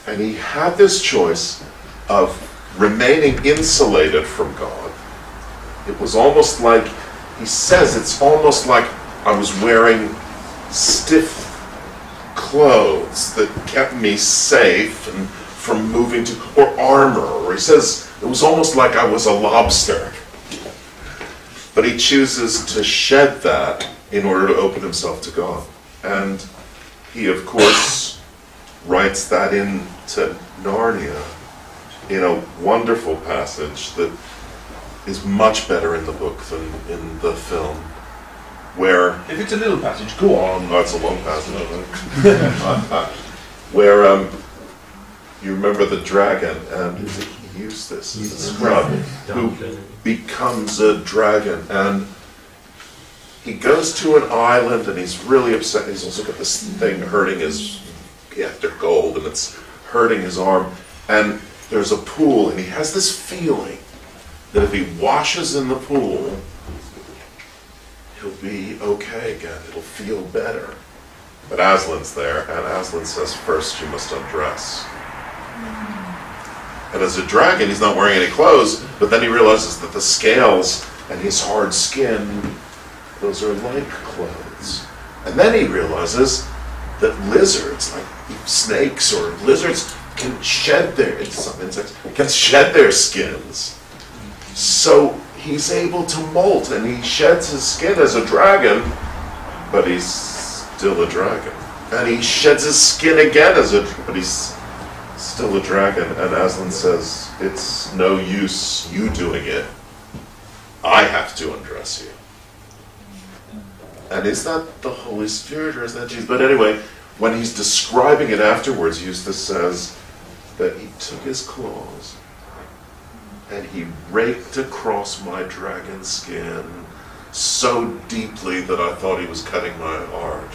And he had this choice of remaining insulated from God. It was almost like, he says, it's almost like I was wearing stiff clothes that kept me safe and from moving to, or armor, or he says it was almost like I was a lobster. But he chooses to shed that in order to open himself to God. And he, of course, writes that into Narnia in a wonderful passage that is much better in the book than in the film. Where... If it's a little passage, go on. Oh, it's a long passage. Where you remember the dragon, and he used this as a scrub, who becomes a dragon, and he goes to an island, and he's really upset. He's also got this thing hurting his, after gold, and it's hurting his arm, and there's a pool, and he has this feeling that if he washes in the pool, he'll be okay again. It'll feel better. But Aslan's there, and Aslan says, first you must undress. And as a dragon, he's not wearing any clothes, but then he realizes that the scales and his hard skin, those are like clothes. And then he realizes that lizards, like snakes or lizards, can shed some insects, can shed their skins. So he's able to molt, and he sheds his skin as a dragon, but he's still a dragon. And he sheds his skin again but he's still a dragon. And Aslan says, it's no use you doing it. I have to undress you. And is that the Holy Spirit, or is that Jesus? But anyway, when he's describing it afterwards, Eustace says that he took his claws and he raked across my dragon skin so deeply that I thought he was cutting my heart.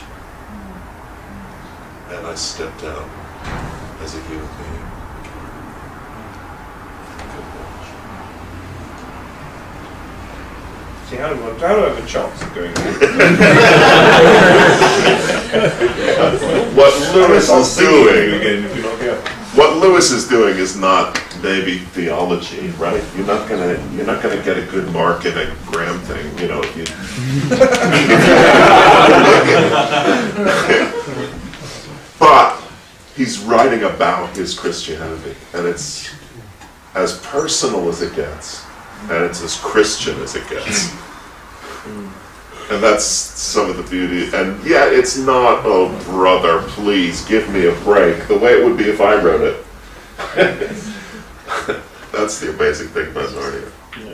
And I stepped down as a human being. See, how do I have a chance of going What Lewis is doing, again, if you're not here. what Lewis is doing is not maybe theology, right? You're not gonna get a good mark in a Graham thing, you know. If you but he's writing about his Christianity, and it's as personal as it gets, and it's as Christian as it gets. And that's some of the beauty. And yeah, it's not, oh brother, please give me a break, the way it would be if I wrote it. That's the amazing thing about Narnia. Yeah.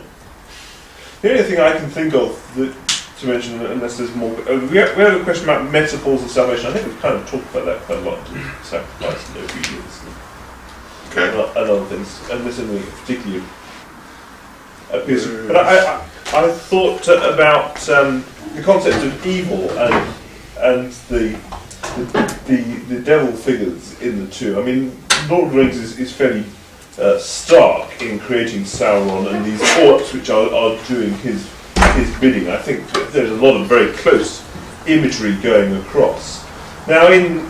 The only thing I can think of to mention, unless there's more, we have a question about metaphors of salvation. I think we've kind of talked about that quite a lot, sacrifice and obedience and other things, and this isn't particularly appears. But I thought about the concept of evil and the devil figures in the two. I mean, Lord of the Rings is fairly stark in creating Sauron and these orcs which are doing his bidding. I think there's a lot of very close imagery going across. Now in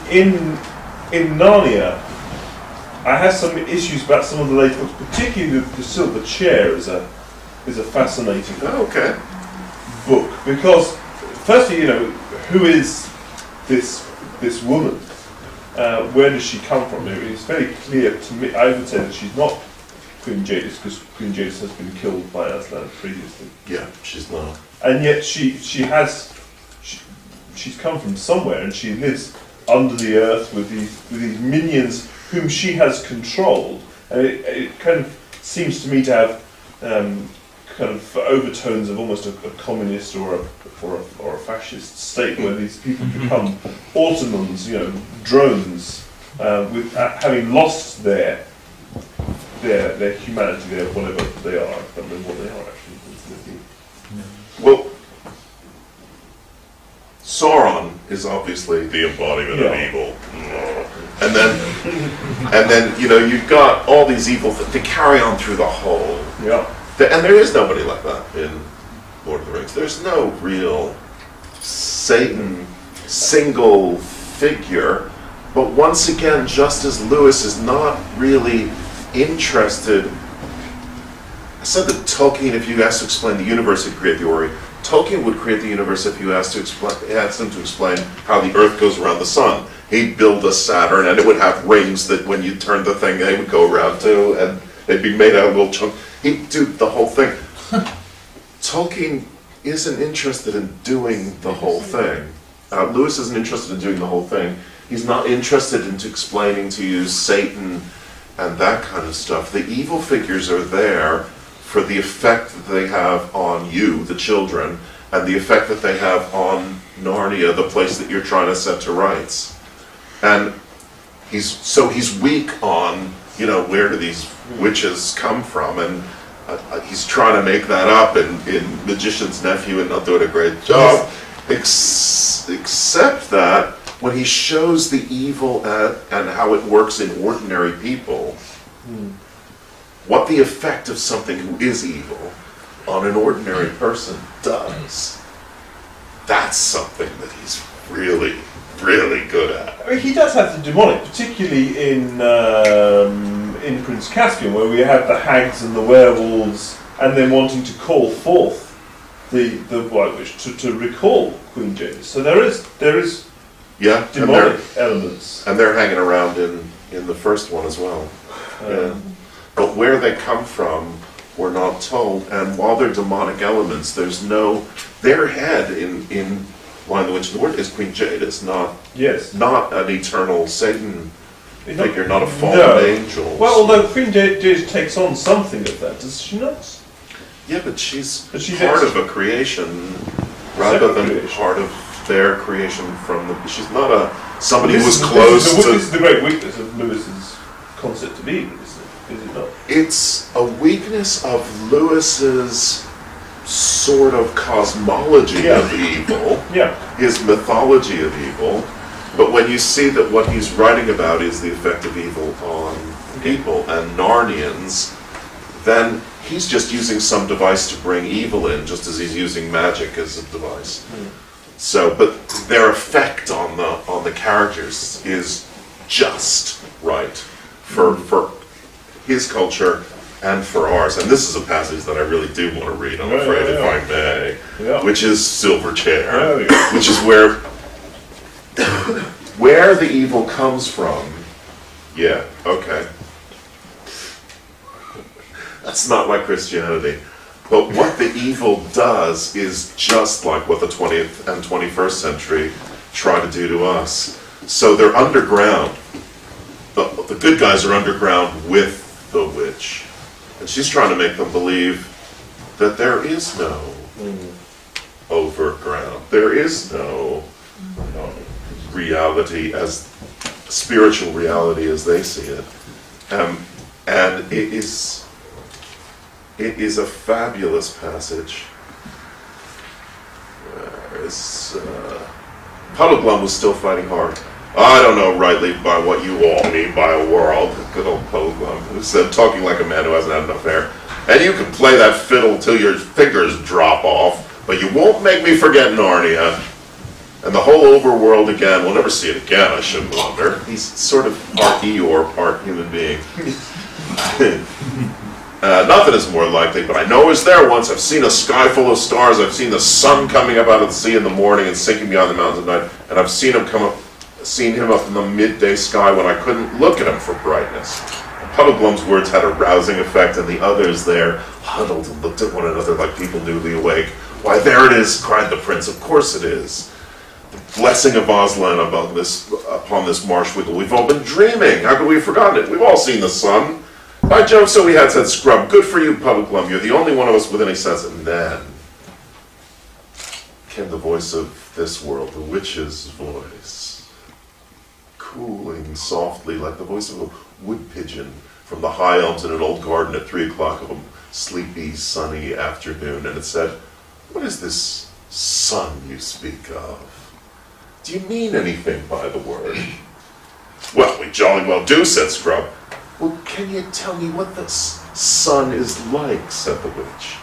Narnia, I have some issues about some of the later books, particularly the Silver Chair is a fascinating book, because firstly, you know, who is this woman? Where does she come from? It's very clear to me. I would say that she's not Queen Jadis, because Queen Jadis has been killed by Aslan previously. Yeah, she's not. And yet she's come from somewhere, and she lives under the earth with these minions whom she has controlled. And it kind of seems to me to have kind of overtones of almost a communist or a fascist state, where these people become Ottomans, you know, drones, with having lost their humanity, their whatever they are. I don't remember what they are actually. Well, Sauron is obviously the embodiment of evil, and then you know, you've got all these evil things to carry on through the whole. Yeah. And there is nobody like that in Lord of the Rings. There's no real Satan single figure. But once again, just as Lewis is not really interested. I said that Tolkien, if you asked to explain the universe, he'd create the Ori. Tolkien would create the universe if you asked him to explain how the Earth goes around the sun. He'd build a Saturn, and it would have rings that when you turned the thing, they would go around too, and they'd be made out of little chunks. He'd do the whole thing. Tolkien isn't interested in doing the whole thing. Lewis isn't interested in doing the whole thing. He's not interested in explaining to you Satan and that kind of stuff. The evil figures are there for the effect that they have on you, the children, and the effect that they have on Narnia, the place that you're trying to set to rights. And he's weak on, you know, where do these witches come from, and he's trying to make that up in Magician's Nephew and not doing a great job. Except that when he shows the evil and how it works in ordinary people, what the effect of something who is evil on an ordinary person does. That's something that he's really, really good at. I mean, he does have the demonic, particularly in Prince Caspian, where we have the hags and the werewolves, and then wanting to call forth the White Witch to recall Queen Jadis. So there is demonic elements, and they're hanging around in the first one as well. But where they come from, we're not told. And while they're demonic elements, there's no. Their head in Lion, the Witch, and the Ward is Queen Jadis, not an eternal Satan figure, not a fallen angel. Well, although Queen Jadis takes on something of that, does she not? Yeah, but she's part of a creation rather than part of their creation from the. She's not somebody who was close to. This is the great weakness of Lewis's concept of evil, is it not? It's a weakness of Lewis's sort of cosmology of evil, his mythology of evil. But when you see that what he's writing about is the effect of evil on people and Narnians, then he's just using some device to bring evil in, just as he's using magic as a device. So, but their effect on the characters is just right for his culture and for ours. And this is a passage that I really do want to read, I'm afraid, if I may, which is Silver Chair, which is where the evil comes from. Yeah, okay. That's not like Christianity. But what the evil does is just like what the 20th and 21st century try to do to us. So they're underground. The good guys are underground with the witch. And she's trying to make them believe that there is no overground. There is no reality, as spiritual reality as they see it. And it is a fabulous passage. Puddleglum was still fighting hard. I don't know rightly by what you all mean by a world. Good old Puddleglum, who said, talking like a man who hasn't had enough hair. And you can play that fiddle till your fingers drop off, but you won't make me forget Narnia. And the whole overworld again. We'll never see it again, I shouldn't wonder. He's sort of part Eeyore, part human being. Nothing is more likely, but I know I was there once. I've seen a sky full of stars. I've seen the sun coming up out of the sea in the morning and sinking beyond the mountains at night. And I've seen him up in the midday sky when I couldn't look at him for brightness. And Puddleglum's words had a rousing effect, and the others there huddled and looked at one another like people newly awake. Why, there it is, cried the prince. Of course it is. The blessing of Aslan upon this marsh wiggle. We've all been dreaming. How could we have forgotten it? We've all seen the sun. By Jove, so we had, said Scrub. Good for you, Puddleglum. You're the only one of us with any sense. And then came the voice of this world, the witch's voice, cooling softly like the voice of a wood pigeon from the high elms in an old garden at 3 o'clock of a sleepy, sunny afternoon. And it said, what is this sun you speak of? Do you mean anything by the word? Well, we jolly well do, said Scrub. Well, can you tell me what the sun is like, said the witch.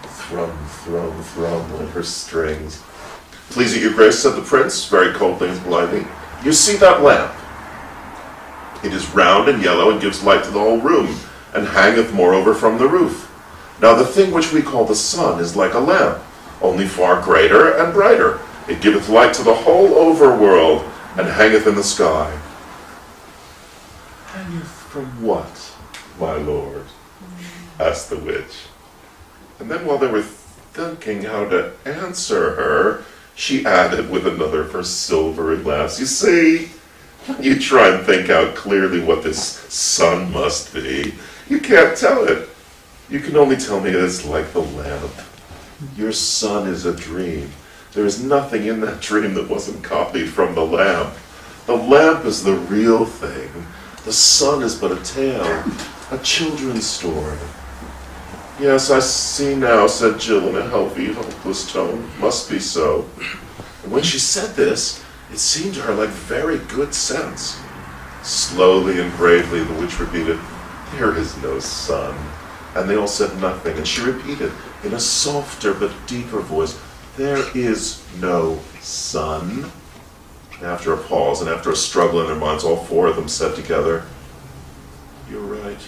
Thrum, thrum, thrum on her strings. Please it your grace, said the prince, very coldly and politely. You see that lamp? It is round and yellow and gives light to the whole room, and hangeth moreover from the roof. Now the thing which we call the sun is like a lamp, only far greater and brighter. It giveth light to the whole overworld, and hangeth in the sky. Hangeth from what, my lord? Asked the witch. And then while they were thinking how to answer her, she added with another of her silvery laughs, you see, when you try and think out clearly what this sun must be, you can't tell it. You can only tell me it is like the lamp. Your sun is a dream. There is nothing in that dream that wasn't copied from the lamp. The lamp is the real thing. The sun is but a tale, a children's story. Yes, I see now, said Jill in a healthy, hopeless tone. Must be so. And when she said this, it seemed to her like very good sense. Slowly and gravely, the witch repeated, There is no sun. And they all said nothing, and she repeated in a softer but deeper voice, there is no sun. After a pause and after a struggle in their minds, all four of them said together, you're right.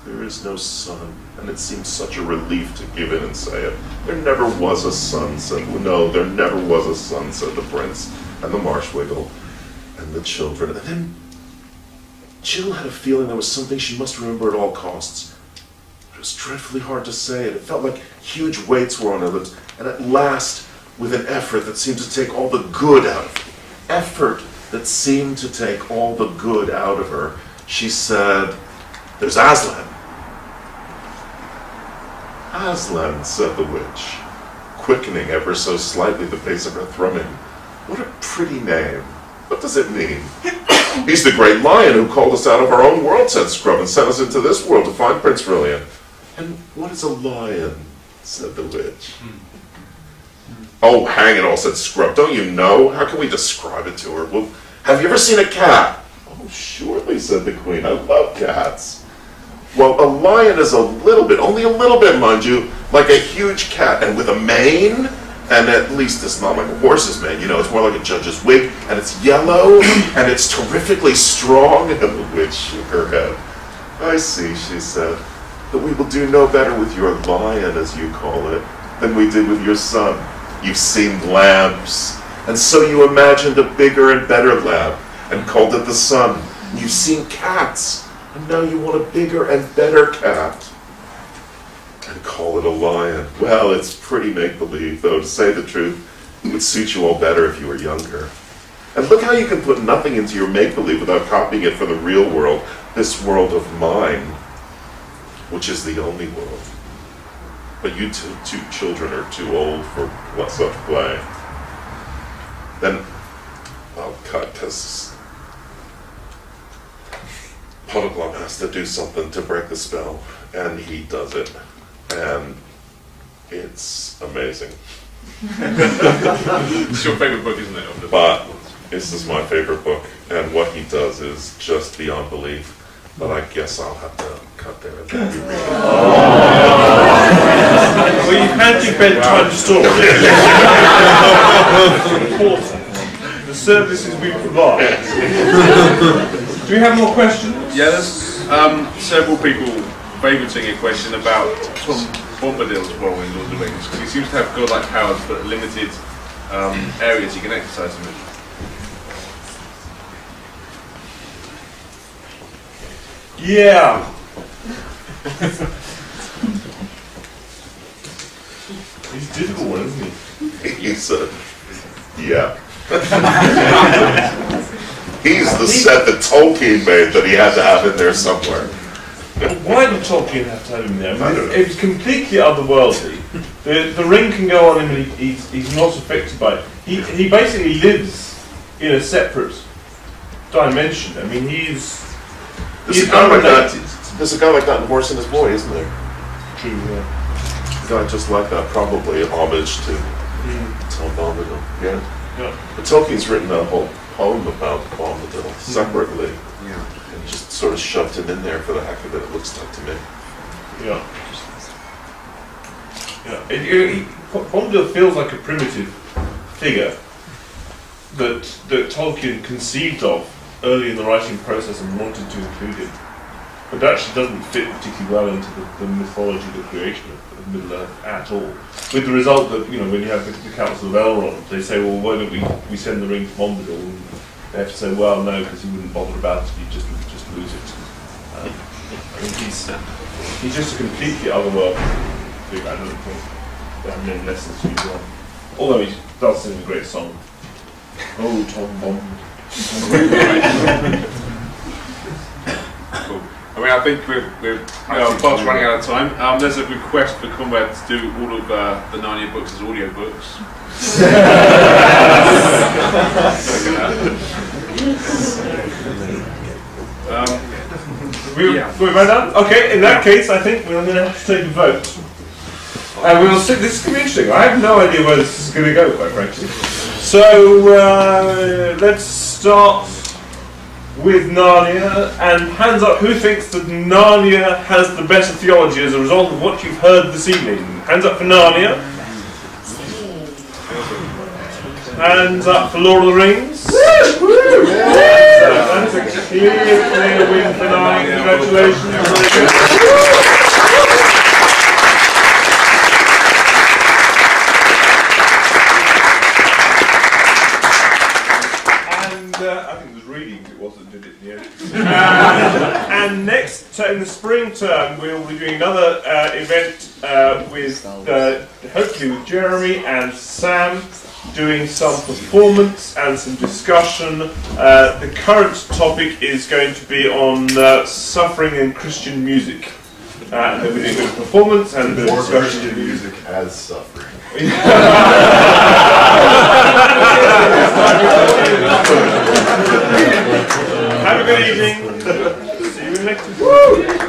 There is no sun. And it seemed such a relief to give in and say it. There never was a sun, said, no, there never was a sun, said the prince and the marshwiggle and the children. And then Jill had a feeling there was something she must remember at all costs. It was dreadfully hard to say it. It felt like huge weights were on her lips. And at last, with an effort that seemed to take all the good out of her, effort that seemed to take all the good out of her, she said, there's Aslan. Aslan, said the witch, quickening ever so slightly the pace of her thrumming. What a pretty name. What does it mean? He's the great lion who called us out of our own world, said Scrub, and sent us into this world to find Prince Rillian. And what is a lion? Said the witch. Oh, hang it all, said Scrub. Don't you know? How can we describe it to her? Well, have you ever seen a cat? Oh, surely, said the queen. I love cats. Well, a lion is a little bit, only a little bit, mind you, like a huge cat, and with a mane, and at least it's not like a horse's mane, you know, it's more like a judge's wig, and it's yellow, and it's terrifically strong, and the witch shook her head. I see, she said, that we will do no better with your lion, as you call it, than we did with your son. You've seen lamps, and so you imagined a bigger and better lamp, and called it the sun. And you've seen cats, and now you want a bigger and better cat, and call it a lion. Well, it's pretty make-believe, though, to say the truth, it would suit you all better if you were younger. And look how you can put nothing into your make-believe without copying it for the real world, this world of mine, which is the only world. But you two children are too old for such play. Then I'll cut, because Potterglum has to do something to break the spell, and he does it. And it's amazing. It's your favourite book, isn't it? But this is my favourite book, and what he does is just beyond belief. But I guess I'll have to cut there and then you read it. Well, you've had your bedtime story. Important. The services we provide. Do we have more questions? Yeah, there's several people favouriting a question about Tom Bombadil's role in Lord of the Rings, because he seems to have godlike powers but limited areas he can exercise them in. Yeah. He's a difficult one, isn't he? He's yeah. He's the set that Tolkien made that he had to have in there somewhere. Why did Tolkien have to have him there? I don't know. It was completely otherworldly. The ring can go on him and he's not affected by it. He basically lives in a separate dimension. I mean, There's a guy like that in Horse and His Boy, isn't there? True, yeah. A guy just like that, probably homage to Tom Bombadil. Yeah. But Tolkien's written a whole poem about Bombadil separately. Yeah. And just sort of shoved him in there for the heck of it, it looks like to me. Yeah. Bombadil feels like a primitive figure that Tolkien conceived of early in the writing process and wanted to include him, but that actually doesn't fit particularly well into the mythology of the creation of Middle-earth at all. With the result that, you know, when you have the Council of Elrond, they say, well, why don't we send the ring to Bombadil? And they have to say, well, no, because he wouldn't bother about it, he'd just lose it. I mean, he's just a completely otherworldly figure. I don't think there are many lessons to be drawn. Although he does sing a great song. Oh, Tom Bombadil. Cool. I mean, I think we're fast running out of time. There's a request for Conrad to do all of the Narnia books as audio books. We're right done? Okay, in that case, I think we're going to have to take a vote. And we'll see. This is going to be interesting. I have no idea where this is going to go, quite frankly. So let's start with Narnia, and hands up who thinks that Narnia has the better theology as a result of what you've heard this evening. Hands up for Narnia. Hands up for Lord of the Rings. That's a clear win for Narnia. Congratulations. I think it was reading it was that did it in the end. And next, in the spring term, we'll be doing another event with, hopefully with Jeremy and Sam, doing some performance and some discussion. The current topic is going to be on suffering in Christian music. And we'll be doing a bit of performance and a bit of discussion. Christian music as suffering. Have a good evening. See you next week.